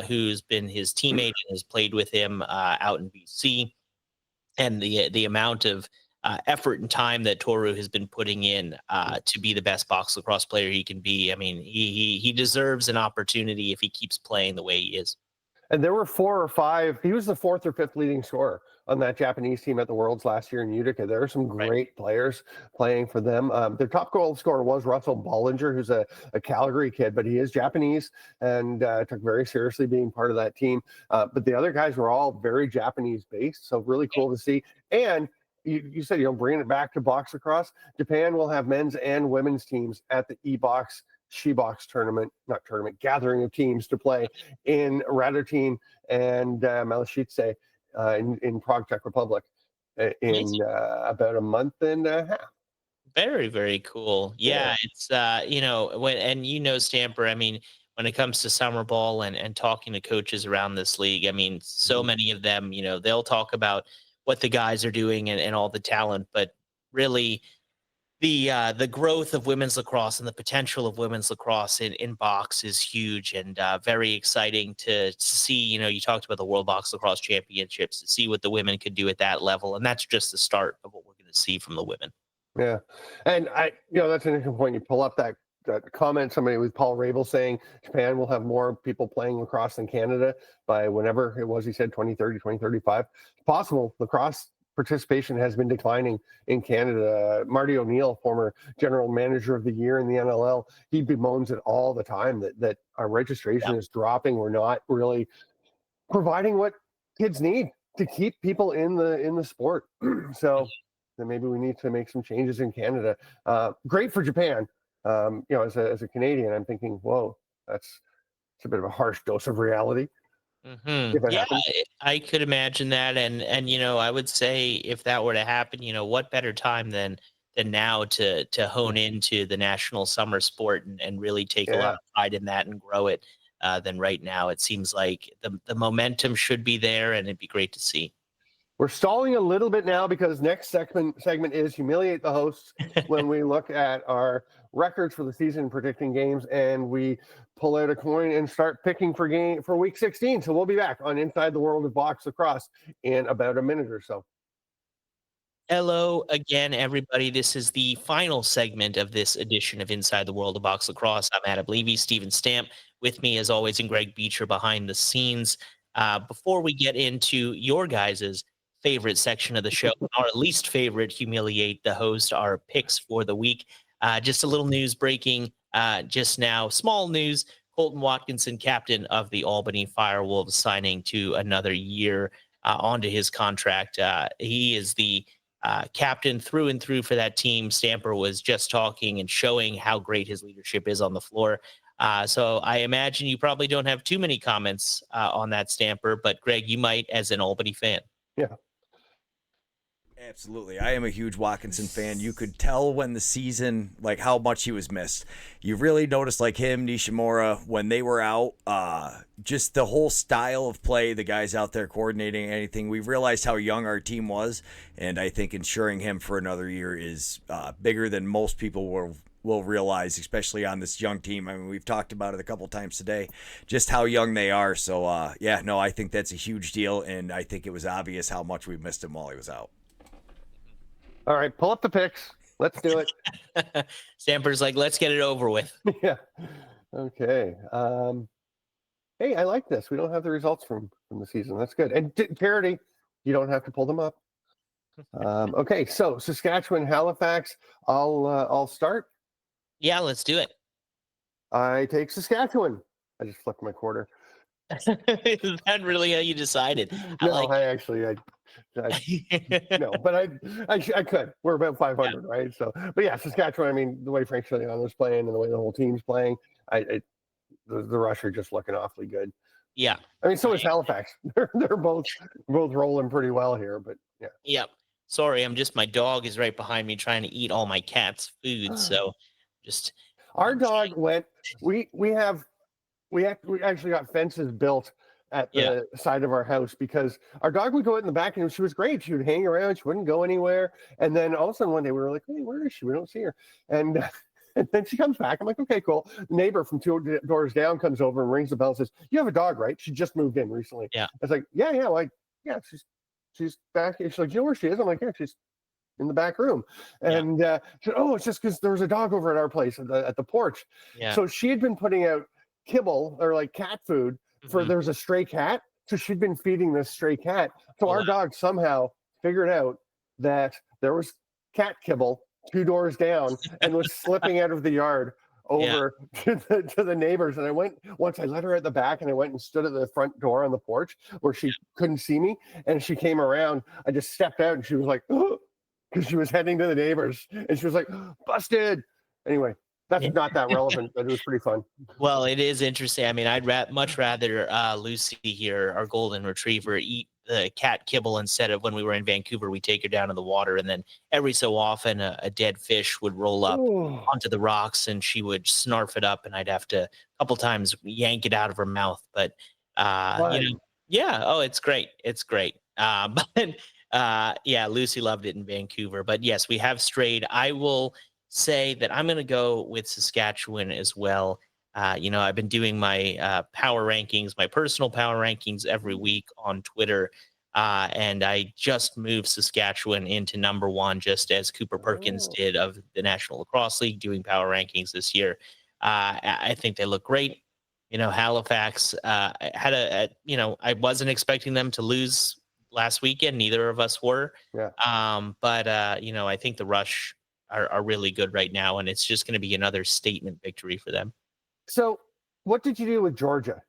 who's been his teammate and has played with him out in BC. And the amount of effort and time that Toru has been putting in to be the best box lacrosse player he can be. I mean, he deserves an opportunity if he keeps playing the way he is. And there were 4 or 5. He was the 4th or 5th leading scorer on that Japanese team at the Worlds last year in Utica. There are some great players playing for them. Their top goal scorer was Russell Bollinger, who's a Calgary kid, but he is Japanese and took very seriously being part of that team. But the other guys were all very Japanese based, so really cool to see. And you said, bringing it back to box lacrosse, Japan will have men's and women's teams at the E-Box She-Box gathering of teams to play in Radotin and Malachitse in Prague, Czech Republic in about a month and a half. Very, very cool. Yeah. It's, Stamper, I mean, when it comes to summer ball and talking to coaches around this league, I mean, so many of them, they'll talk about what the guys are doing and all the talent, but really the growth of women's lacrosse and the potential of women's lacrosse in box is huge and very exciting to see. You talked about the World Box Lacrosse Championships, to see what the women could do at that level, and that's just the start of what we're going to see from the women. Yeah, and that's an interesting point. You pull up that comment, somebody with Paul Rabel saying Japan will have more people playing lacrosse than Canada by whenever it was, he said 2030, 2035. It's possible. Lacrosse participation has been declining in Canada. Marty O'Neill, former general manager of the year in the NLL, he bemoans it all the time that our registration is dropping. We're not really providing what kids need to keep people in the sport. So then maybe we need to make some changes in Canada. Great for Japan. As a Canadian, I'm thinking, whoa, it's a bit of a harsh dose of reality. Yeah, I could imagine that, and I would say if that were to happen, what better time than now to hone into the national summer sport and really take a lot of pride in that and grow it than right now. It seems like the momentum should be there, and it'd be great to see. We're stalling a little bit now because next segment is humiliate the hosts when we look at our records for the season, predicting games, and we pull out a coin and start picking for week 16. So we'll be back on Inside the World of Box Lacrosse in about a minute or so. Hello again, everybody. This is the final segment of this edition of Inside the World of Box Lacrosse. I'm Adam Levy, Steven Stamp, with me as always, and Greg Beecher behind the scenes. Before we get into your guys's favorite section of the show, our least favorite, humiliate the host, our picks for the week. Just a little news breaking just now. Small news. Colton Watkinson, captain of the Albany Firewolves, signing to another year onto his contract. He is the captain through and through for that team. Stamper was just talking and showing how great his leadership is on the floor. So I imagine you probably don't have too many comments on that, Stamper, but Greg, you might as an Albany fan. Yeah. Absolutely. I am a huge Watkinson fan. You could tell when the season, like how much he was missed. You really noticed like him, Nishimura, when they were out, just the whole style of play, the guys out there coordinating anything. We realized how young our team was, and I think ensuring him for another year is bigger than most people will realize, especially on this young team. I mean, we've talked about it a couple times today, just how young they are. So, I think that's a huge deal, and I think it was obvious how much we missed him while he was out. All right, pull up the picks. Let's do it. Stamper's like, let's get it over with. Yeah. Okay. Hey, I like this. We don't have the results from the season. That's good. And Charity, you don't have to pull them up. Okay, so Saskatchewan, Halifax. I'll start. Yeah, let's do it. I take Saskatchewan. I just flipped my quarter. Is that really how you decided? No, I no, but I could. We're about 500, right? So, but yeah, Saskatchewan. I mean, the way Frank Chilion was playing and the way the whole team's playing, the Rush are just looking awfully good. Yeah. I mean, so is Halifax. They're both rolling pretty well here, but yeah. Yep. Sorry, my dog is right behind me trying to eat all my cat's food. So just our dog went. We actually got fences built at the side of our house because our dog would go out in the back and she was great. She would hang around. She wouldn't go anywhere. And then all of a sudden one day we were like, hey, where is she? We don't see her. And then she comes back. I'm like, okay, cool. The neighbor from 2 doors down comes over and rings the bell and says, you have a dog, right? She just moved in recently. Yeah. I was like, yeah. Like, yeah, she's back. She's like, you know where she is? I'm like, yeah, she's in the back room. And she said, oh, it's just because there was a dog over at our place at the porch. Yeah. So she had been putting out kibble or like cat food for there's a stray cat. So she'd been feeding this stray cat. So our dog somehow figured out that there was cat kibble 2 doors down and was slipping out of the yard over to the neighbors. And once I let her at the back and I went and stood at the front door on the porch where she couldn't see me. And she came around, I just stepped out and she was like, because she was heading to the neighbors and she was like, busted. Anyway, that's not that relevant, but it was pretty fun. Well, it is interesting. I mean, I'd much rather Lucy here, our golden retriever, eat the cat kibble instead of when we were in Vancouver, we take her down to the water and then every so often a dead fish would roll up onto the rocks and she would snarf it up and I'd have to a couple times yank it out of her mouth. But, it's great. It's great. Lucy loved it in Vancouver. But yes, we have strayed. I will say that I'm going to go with Saskatchewan as well. I've been doing my power rankings, my personal power rankings every week on Twitter. And I just moved Saskatchewan into number 1, just as Cooper Perkins did of the National Lacrosse League doing power rankings this year. I think they look great. Halifax had I wasn't expecting them to lose last weekend. Neither of us were. Yeah. I think the Rush are really good right now, and it's just going to be another statement victory for them. So what did you do with Georgia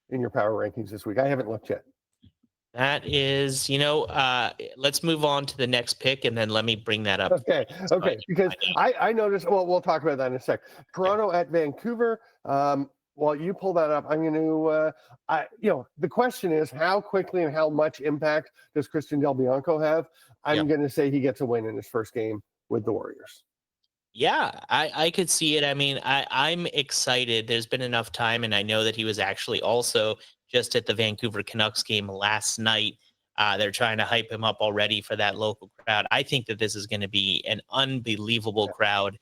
in your power rankings this week? I haven't looked yet. That is, let's move on to the next pick, and then let me bring that up. Okay, because I noticed, well, we'll talk about that in a sec. Toronto at Vancouver. While you pull that up, I'm going to, the question is how quickly and how much impact does Christian Del Bianco have? I'm going to say he gets a win in his first game with the Warriors. Yeah, I could see it. I mean, I'm excited. There's been enough time, and I know that he was actually also just at the Vancouver Canucks game last night. They're trying to hype him up already for that local crowd. I think that this is going to be an unbelievable crowd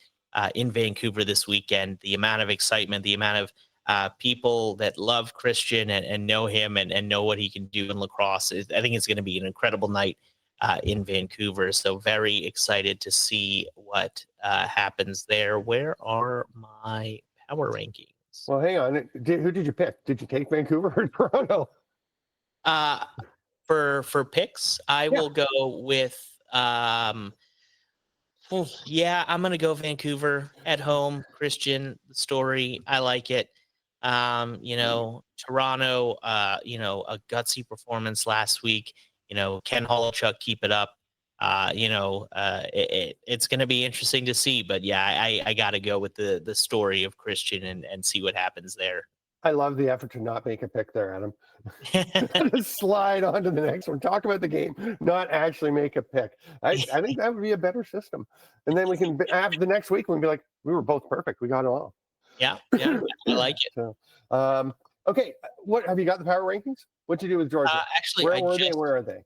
in Vancouver this weekend. The amount of excitement, the amount of people that love Christian and know him and know what he can do in lacrosse. I think it's going to be an incredible night in Vancouver. So very excited to see what happens there. Where are my power rankings? Well, hang on. Who did you pick? Did you take Vancouver or Toronto? For picks, I will go with I'm gonna go Vancouver at home. Christian, the story, I like it. Toronto, a gutsy performance last week. Ken Holochuk, keep it up. It's going to be interesting to see, but I got to go with the story of Christian and see what happens there. I love the effort to not make a pick there, Adam. Just slide on to the next one. Talk about the game, not actually make a pick. I think that would be a better system. And then we can, after the next week, we can be like, we were both perfect. We got it all. Yeah, I like it. So, okay, what have you got the power rankings? What'd you do with Georgia? Actually, where are they?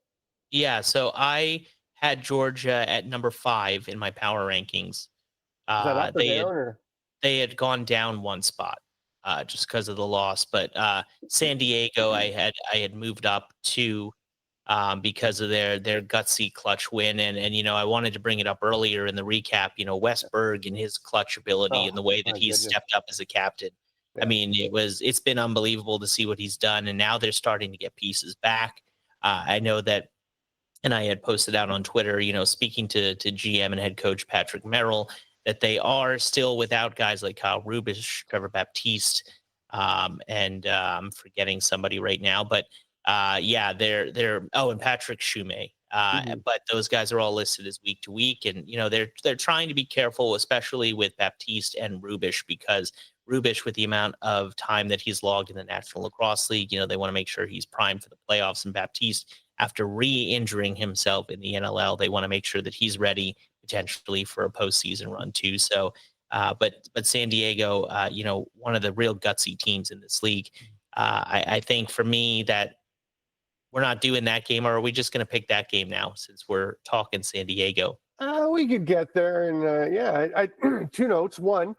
Yeah, so I had Georgia at number 5 in my power rankings. Is that up or down, or? They had gone down one spot just because of the loss. But San Diego, I had moved up to because of their gutsy clutch win, and I wanted to bring it up earlier in the recap. Westberg and his clutch ability and the way that he's stepped up as a captain. I mean, it's been unbelievable to see what he's done, and now they're starting to get pieces back. I know that, and I had posted out on Twitter, speaking to GM and head coach Patrick Merrill, that they are still without guys like Kyle Rubish, Trevor Baptiste, and I'm forgetting somebody right now, but they're and Patrick Shumay. But those guys are all listed as week to week, and they're trying to be careful, especially with Baptiste and Rubish, because Rubish, with the amount of time that he's logged in the National Lacrosse League, they want to make sure he's primed for the playoffs. And Baptiste, after re-injuring himself in the NLL, they want to make sure that he's ready potentially for a postseason run too. So, but San Diego, one of the real gutsy teams in this league. I think for me that we're not doing that game, or are we just going to pick that game now since we're talking San Diego? We could get there, and I two notes. One,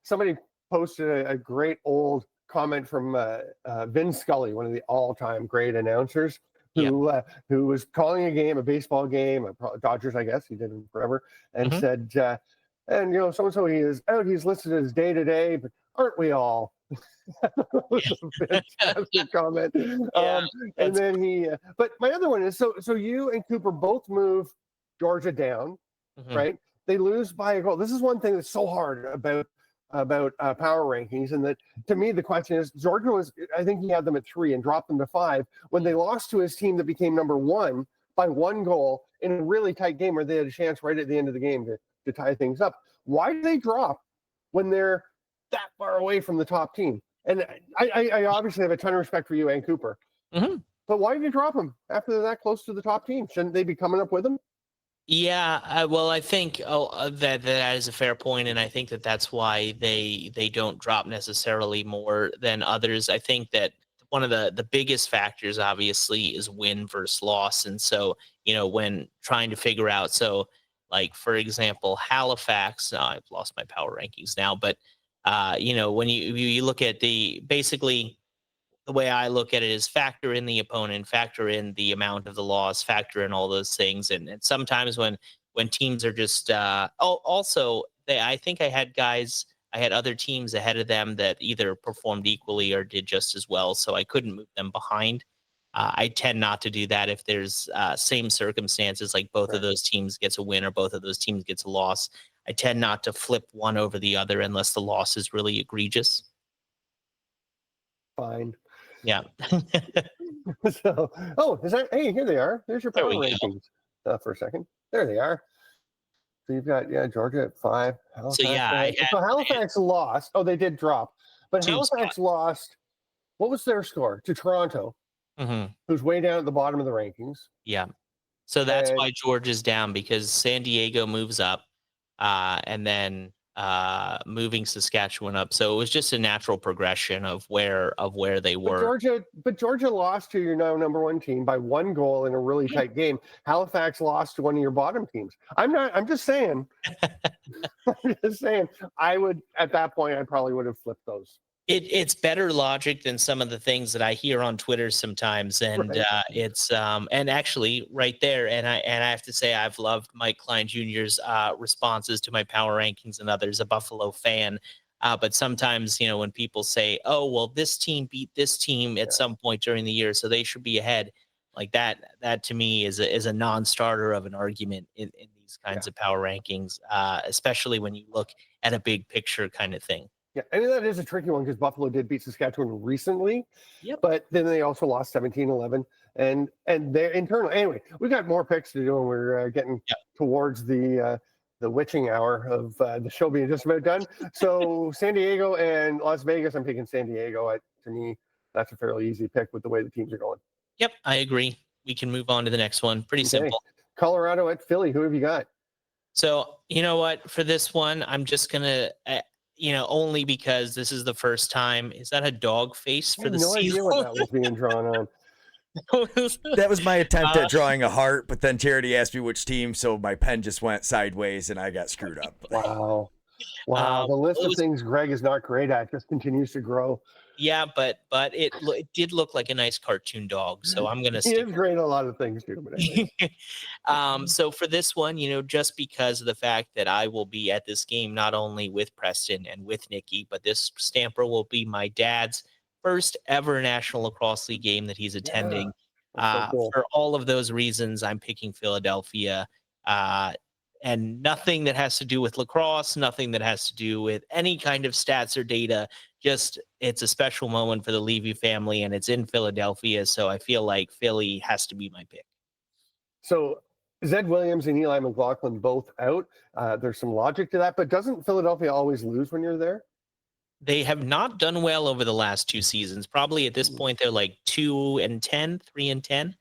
somebody posted a great old comment from Vin Scully, one of the all-time great announcers, who was calling a baseball game, Dodgers, I guess he did it forever, and said, and so he is out. He's listed as day to day, but aren't we all? That was a fantastic comment. And then but my other one is so you and Cooper both move Georgia down, right? They lose by a goal. This is one thing that's so hard about power rankings, and that to me the question is, Georgia I think he had them at 3 and dropped them to 5 when they lost to his team that became number 1 by 1 goal in a really tight game where they had a chance right at the end of the game to tie things up. Why do they drop when they're that far away from the top team? And I obviously have a ton of respect for you and Cooper, but why did you drop them after they're that close to the top team? Shouldn't they be coming up with them? Yeah, well, I think that is a fair point, and I think that's why they don't drop necessarily more than others. I think that one of the biggest factors, obviously, is win versus loss, and so when trying to figure out, so like for example, Halifax. I've lost my power rankings now, but when you look at basically the way I look at it is factor in the opponent, factor in the amount of the loss, factor in all those things. And sometimes when teams are just, I think I had other teams ahead of them that either performed equally or did just as well. So I couldn't move them behind. I tend not to do that if there's same circumstances, like both of those teams gets a win or both of those teams gets a loss. I tend not to flip one over the other unless the loss is really egregious. Fine. Yeah. So, hey, here they are. There's your power rankings for a second. There they are. So you've got, Georgia at 5. Halifax, Halifax lost. Oh, they did drop. But Halifax lost. What was their score? To Toronto, who's way down at the bottom of the rankings. Yeah. So that's why Georgia's down, because San Diego moves up, and then moving Saskatchewan up. So it was just a natural progression of where they were. But Georgia lost to your now number 1 team by 1 goal in a really tight game. Halifax lost to one of your bottom teams. I'm just saying. I'm just saying. I would, at that point, I probably would have flipped those. It's better logic than some of the things that I hear on Twitter sometimes, and it's and actually right there, and I have to say I've loved Mike Klein Jr.'s responses to my power rankings and others, a Buffalo fan, but sometimes when people say, oh well, this team beat this team at some point during the year, so they should be ahead, like that to me is a non-starter of an argument in these kinds of power rankings, especially when you look at a big picture kind of thing. Yeah, and that is a tricky one because Buffalo did beat Saskatchewan recently, but then they also lost 17-11, and they're internal. Anyway, we got more picks to do, and we're getting towards the witching hour of the show being just about done. So San Diego and Las Vegas, I'm picking San Diego. To me, that's a fairly easy pick with the way the teams are going. Yep, I agree. We can move on to the next one. Pretty simple. Colorado at Philly. Who have you got? So you know what? For this one, I'm just gonna. Only because this is the first time. Is that a dog face for the season? I have no idea what that was being drawn on. That was my attempt at drawing a heart, but then Charity asked me which team, so my pen just went sideways and I got screwed up. Wow. Wow, the list it of was things Greg is not great at just continues to grow. Yeah, but it did look like a nice cartoon dog, so I'm gonna He stick is great at a lot of things too, but anyway. So for this one, just because of the fact that I will be at this game not only with Preston and with Nikki, but this Stamper will be my dad's first ever National Lacrosse League game that he's Yeah, attending. that's so cool. For all of those reasons, I'm picking Philadelphia. And nothing that has to do with lacrosse, nothing that has to do with any kind of stats or data. Just it's a special moment for the Levy family, and it's in Philadelphia, so I feel like Philly has to be my pick. So Zed Williams and Eli McLaughlin both out. There's some logic to that, but doesn't Philadelphia always lose when you're there? They have not done well over the last 2 seasons. Probably at this point, they're like 2-10, 3-10.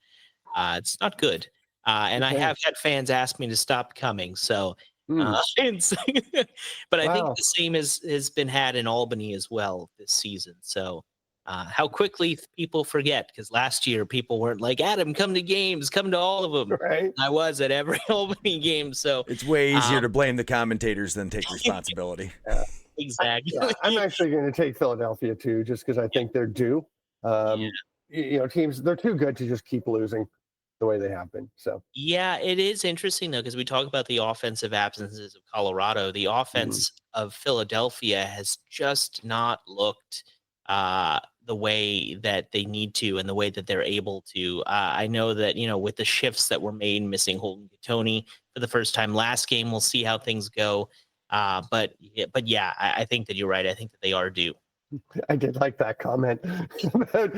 It's not good. And I Okay. have had fans ask me to stop coming. So, Hmm. but I think Wow. the same has been had in Albany as well this season. So, how quickly people forget, because last year people weren't like, Adam, come to games, come to all of them. Right. I was at every Albany game. So It's way easier um, to blame the commentators than take responsibility. exactly. Yeah, I'm actually going to take Philadelphia too, just because I think they're due. Teams, they're too good to just keep losing the way they have been. So Yeah, it is interesting though, because we talk about the offensive absences of Colorado. The offense of Philadelphia has just not looked the way that they need to and the way that they're able to. I know that, with the shifts that were made, missing Holden Tony for the first time last game, we'll see how things go. But yeah, I think that you're right. I think that they are due. I did like that comment about,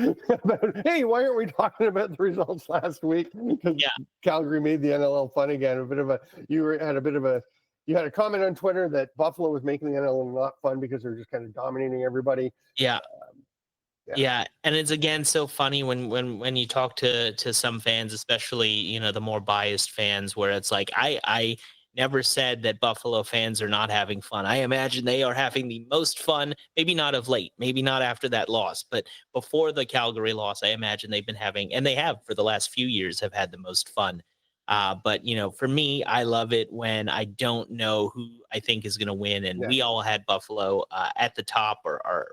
hey, why aren't we talking about the results last week? Because Calgary made the NLL fun again. You had a comment on Twitter that Buffalo was making the NLL not fun because they're just kind of dominating everybody. Yeah. Yeah, and it's again so funny when you talk to some fans, especially the more biased fans, where it's like I never said that Buffalo fans are not having fun. I imagine they are having the most fun. Maybe not of late, maybe not after that loss, but before the Calgary loss, I imagine they've been having, and they have for the last few years, have had the most fun. But for me, I love it when I don't know who I think is going to win, and we all had Buffalo at the top or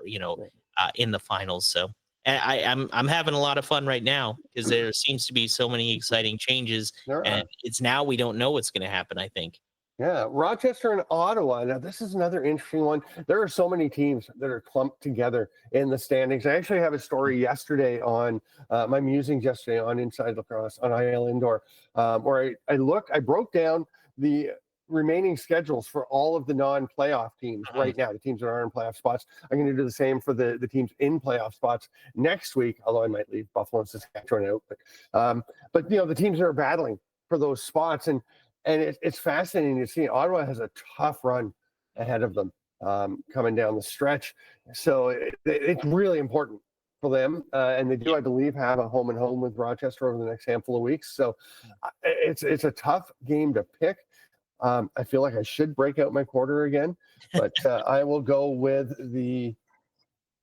in the finals. So I'm having a lot of fun right now because there seems to be so many exciting changes, and it's now we don't know what's going to happen, I think. Yeah, Rochester and Ottawa. Now, this is another interesting one. There are so many teams that are clumped together in the standings. I actually have a story yesterday on my musings yesterday on Inside Lacrosse on IL Indoor, where I broke down the remaining schedules for all of the non-playoff teams right now, the teams that are in playoff spots. I'm going to do the same for the teams in playoff spots next week, although I might leave Buffalo and Saskatchewan out. But the teams that are battling for those spots, and it's fascinating to see. Ottawa has a tough run ahead of them coming down the stretch. So it's really important for them. And they do, I believe, have a home and home with Rochester over the next handful of weeks. So it's a tough game to pick. I feel like I should break out my quarter again, but I will go with the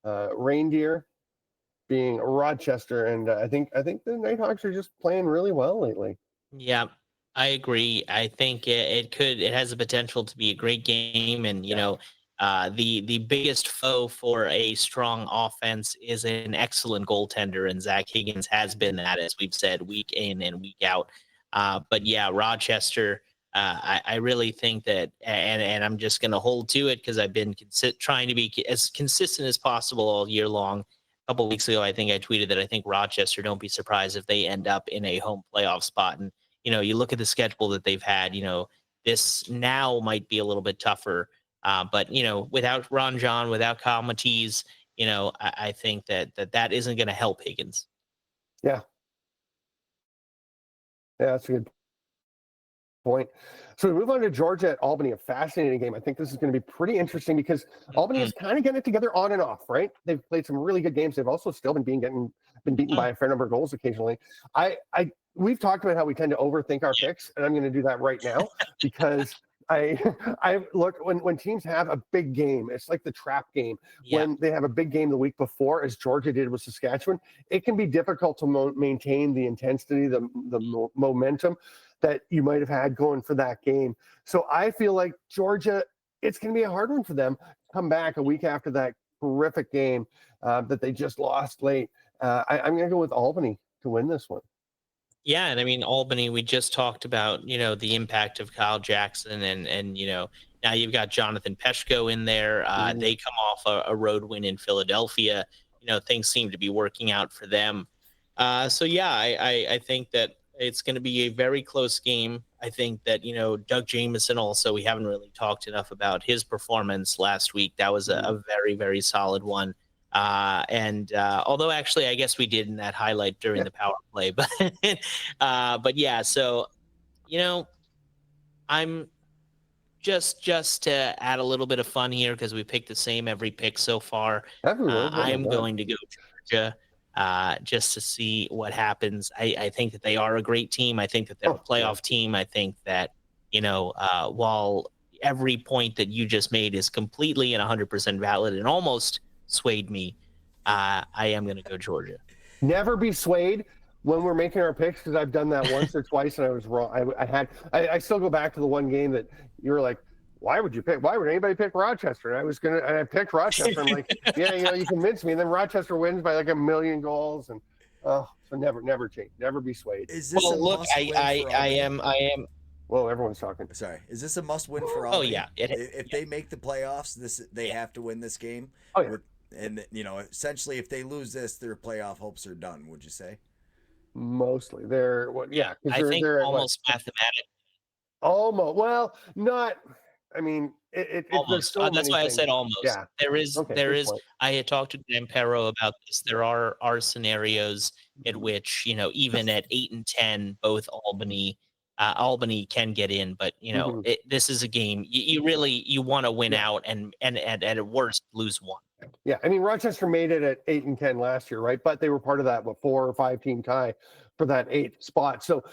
Reindeer being Rochester. And I think the Nighthawks are just playing really well lately. Yeah, I agree. I think it has the potential to be a great game, and the biggest foe for a strong offense is an excellent goaltender, and Zach Higgins has been that, as we've said, week in and week out. But yeah, Rochester. I really think that, and I'm just going to hold to it because I've been trying to be as consistent as possible all year long. A couple of weeks ago, I think I tweeted that I think Rochester, don't be surprised if they end up in a home playoff spot. And, you look at the schedule that they've had, this now might be a little bit tougher. But, without Ron John, without Kyle Matisse, I think that isn't going to help Higgins. Yeah. Yeah, that's a good point. So we move on to Georgia at Albany, a fascinating game. I think this is going to be pretty interesting because Albany is kind of getting it together on and off, right? They've played some really good games. They've also still been beaten by a fair number of goals occasionally. We've talked about how we tend to overthink our picks, and I'm going to do that right now because I look when teams have a big game, it's like the trap game. When they have a big game the week before, as Georgia did with Saskatchewan, it can be difficult to maintain the intensity, the momentum that you might have had going for that game. So I feel like Georgia it's going to be a hard one for them to come back a week after that horrific game that they just lost late. I'm going to go with Albany to win this one. Yeah, and I mean Albany, we just talked about, the impact of Kyle Jackson and now you've got Jonathan Peshko in there. They come off a road win in Philadelphia. Things seem to be working out for them. So yeah, I think that it's going to be a very close game. I think that, Doug Jamieson also, we haven't really talked enough about his performance last week. That was a very, very solid one. And although actually, I guess we did in that highlight during the power play, but yeah, so, I'm just to add a little bit of fun here, because we picked the same every pick so far. I am going to go Georgia just to see what happens. I think that they are a great team. I think that they're a playoff team. I think that, while every point that you just made is completely and 100% valid and almost swayed me, I am going to go Georgia. Never be swayed when we're making our picks, because I've done that once or twice and I was wrong. I still go back to the one game that you were like, why would anybody pick Rochester? And I picked Rochester. I'm like, yeah, you convinced me. And then Rochester wins by like 1 million goals. And so never change, never be swayed. Is this I am. Whoa, everyone's talking. Sorry. Is this a must-win for Albany? Oh yeah. If they make the playoffs, they have to win this game. Oh yeah. And essentially, if they lose this, their playoff hopes are done. Would you say? Mostly, they're I think almost mathematic. Almost. Well, not. I mean, almost. So that's why things. I said almost. Yeah. There is. Point. I had talked to Dan Perro about this. There are scenarios in which even at 8 and 10, both Albany can get in, but this is a game you really want to win out and at worst lose one. Yeah, I mean Rochester made it at 8 and 10 last year, right? But they were part of that 4 or 5 team tie for that 8th spot. So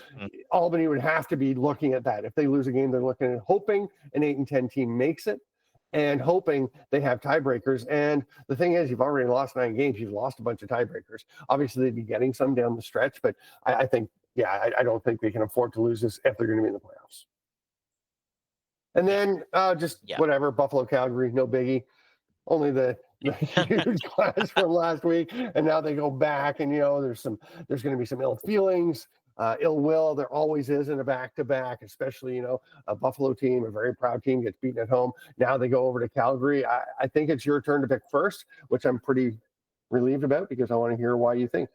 Albany would have to be looking at that. If they lose a game, they're looking at hoping an 8 and 10 team makes it and hoping they have tiebreakers. And the thing is, you've already lost 9 games. You've lost a bunch of tiebreakers. Obviously, they'd be getting some down the stretch, but I think, I don't think they can afford to lose this if they're going to be in the playoffs. And then whatever, Buffalo, Calgary, no biggie. Only the huge class from last week, and now they go back, and there's going to be some ill feelings, ill will. There always is in a back-to-back, especially a Buffalo team, a very proud team, gets beaten at home. Now they go over to Calgary. I think it's your turn to pick first, which I'm pretty relieved about because I want to hear why you think.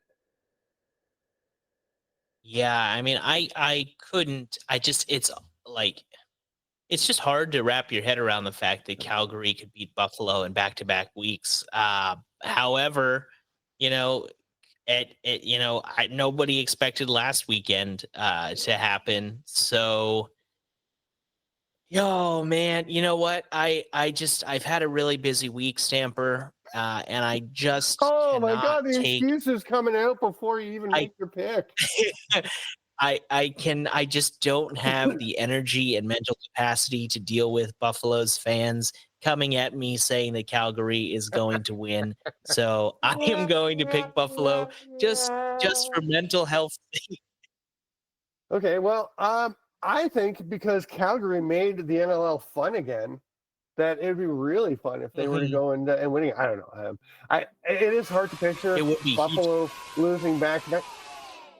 Yeah, I mean, I couldn't. It's just hard to wrap your head around the fact that Calgary could beat Buffalo in back-to-back weeks. However, nobody expected last weekend to happen. So, man, you know what? I've had a really busy week, Stamper, and I just my God, the excuses coming out before you even make your pick. I just don't have the energy and mental capacity to deal with Buffalo's fans coming at me saying that Calgary is going to win. So I am going to pick Buffalo just for mental health. Okay, well, I think because Calgary made the NLL fun again, that it'd be really fun if they were to go and winning. I don't know. It is hard to picture Buffalo losing back.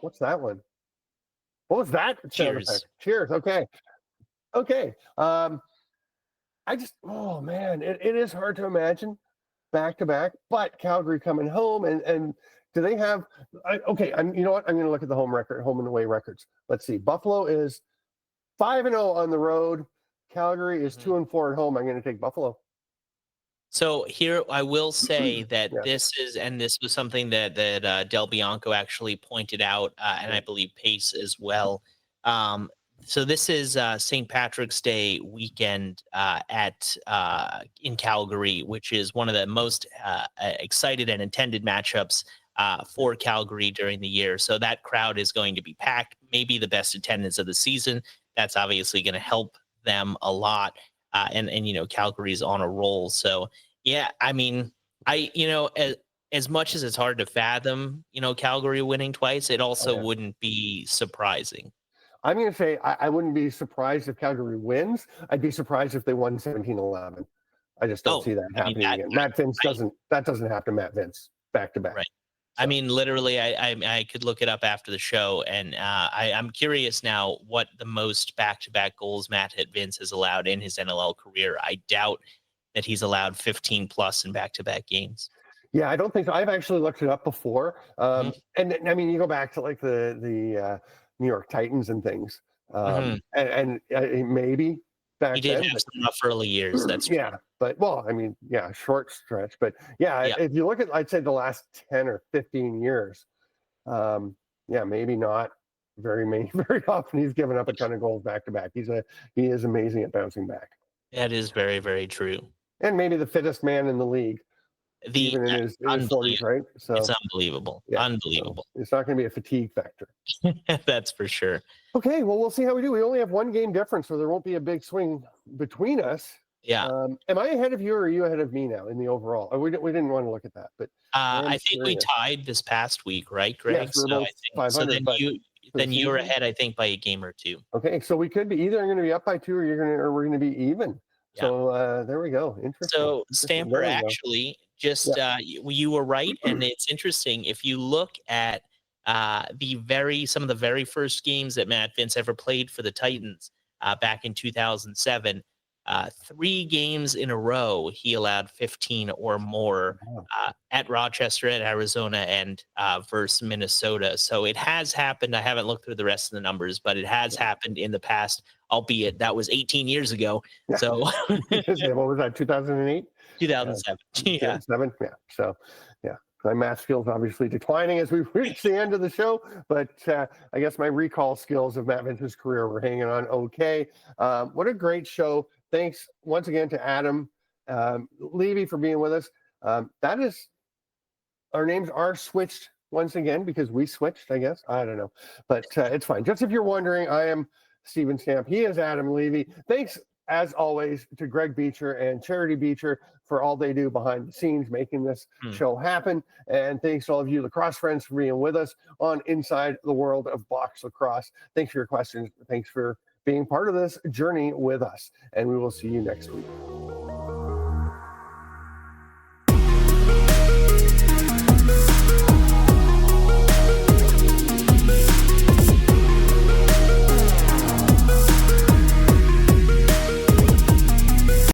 What's that one? What was that? Cheers. Cheers. Okay. Oh man, it is hard to imagine back to back, but Calgary coming home and do they have? You know what? I'm going to look at the home and away records. Let's see. Buffalo is 5-0 on the road. Calgary is 2-4 at home. I'm going to take Buffalo. So here I will say that this was something that Del Bianco actually pointed out, and I believe Pace as well. So this is St. Patrick's Day weekend in Calgary, which is one of the most excited and intended matchups for Calgary during the year. So that crowd is going to be packed, maybe the best attendance of the season. That's obviously going to help them a lot. And Calgary's on a roll. So yeah, I mean, as much as it's hard to fathom, Calgary winning twice, it also wouldn't be surprising. I'm going to say I wouldn't be surprised if Calgary wins. I'd be surprised if they won 17-11. I just don't see that happening again. Matt Vince doesn't have to Matt Vince back to back. Right. So. I mean, literally, I could look it up after the show, and I'm curious now what the most back-to-back goals Matt Vince has allowed in his NLL career. I doubt that he's allowed 15 plus in back-to-back games. Yeah, I don't think so. I've actually looked it up before, and I mean, you go back to like the New York Titans and things, and maybe back he did then, have some rough early years. That's true. Yeah, but well, I mean, yeah, short stretch, but yeah, if you look at, I'd say the last 10 or 15 years, yeah, maybe not very often he's given up a ton of goals back to back. He is amazing at bouncing back. That is very, very true. And maybe the fittest man in the league. Even in his 40s, right? So it's unbelievable. Yeah, unbelievable. So it's not going to be a fatigue factor. That's for sure. Okay, well, we'll see how we do. We only have one game difference, so there won't be a big swing between us. Yeah. Am I ahead of you, or are you ahead of me now in the overall? We didn't want to look at that, but I think we tied this past week, right, Greg? Yes, we're both 500. Then you're ahead, I think, by a game or two. Okay, so we could be either going to be up by 2, or we're going to be even. Yeah. So there we go. Interesting. So Stamper, actually, just you were right, and it's interesting if you look at some of the very first games that Matt Vince ever played for the Titans back in 2007. 3 games in a row, he allowed 15 or more at Rochester, at Arizona, and versus Minnesota. So it has happened. I haven't looked through the rest of the numbers, but it has happened in the past, albeit that was 18 years ago. Yeah. So what was that, 2008? 2007. Yeah. 2007? Yeah. So, yeah. My math skills obviously declining as we reach the end of the show, but I guess my recall skills of Matt Vince's career were hanging on okay. What a great show. Thanks once again to Adam Levy for being with us. That is, our names are switched once again because we switched, I guess. I don't know, but it's fine. Just if you're wondering, I am Steven Stamp. He is Adam Levy. Thanks, as always, to Greg Beecher and Charity Beecher for all they do behind the scenes, making this show happen. And thanks to all of you lacrosse friends for being with us on Inside the World of Box Lacrosse. Thanks for your questions. Thanks for being part of this journey with us. And we will see you next week.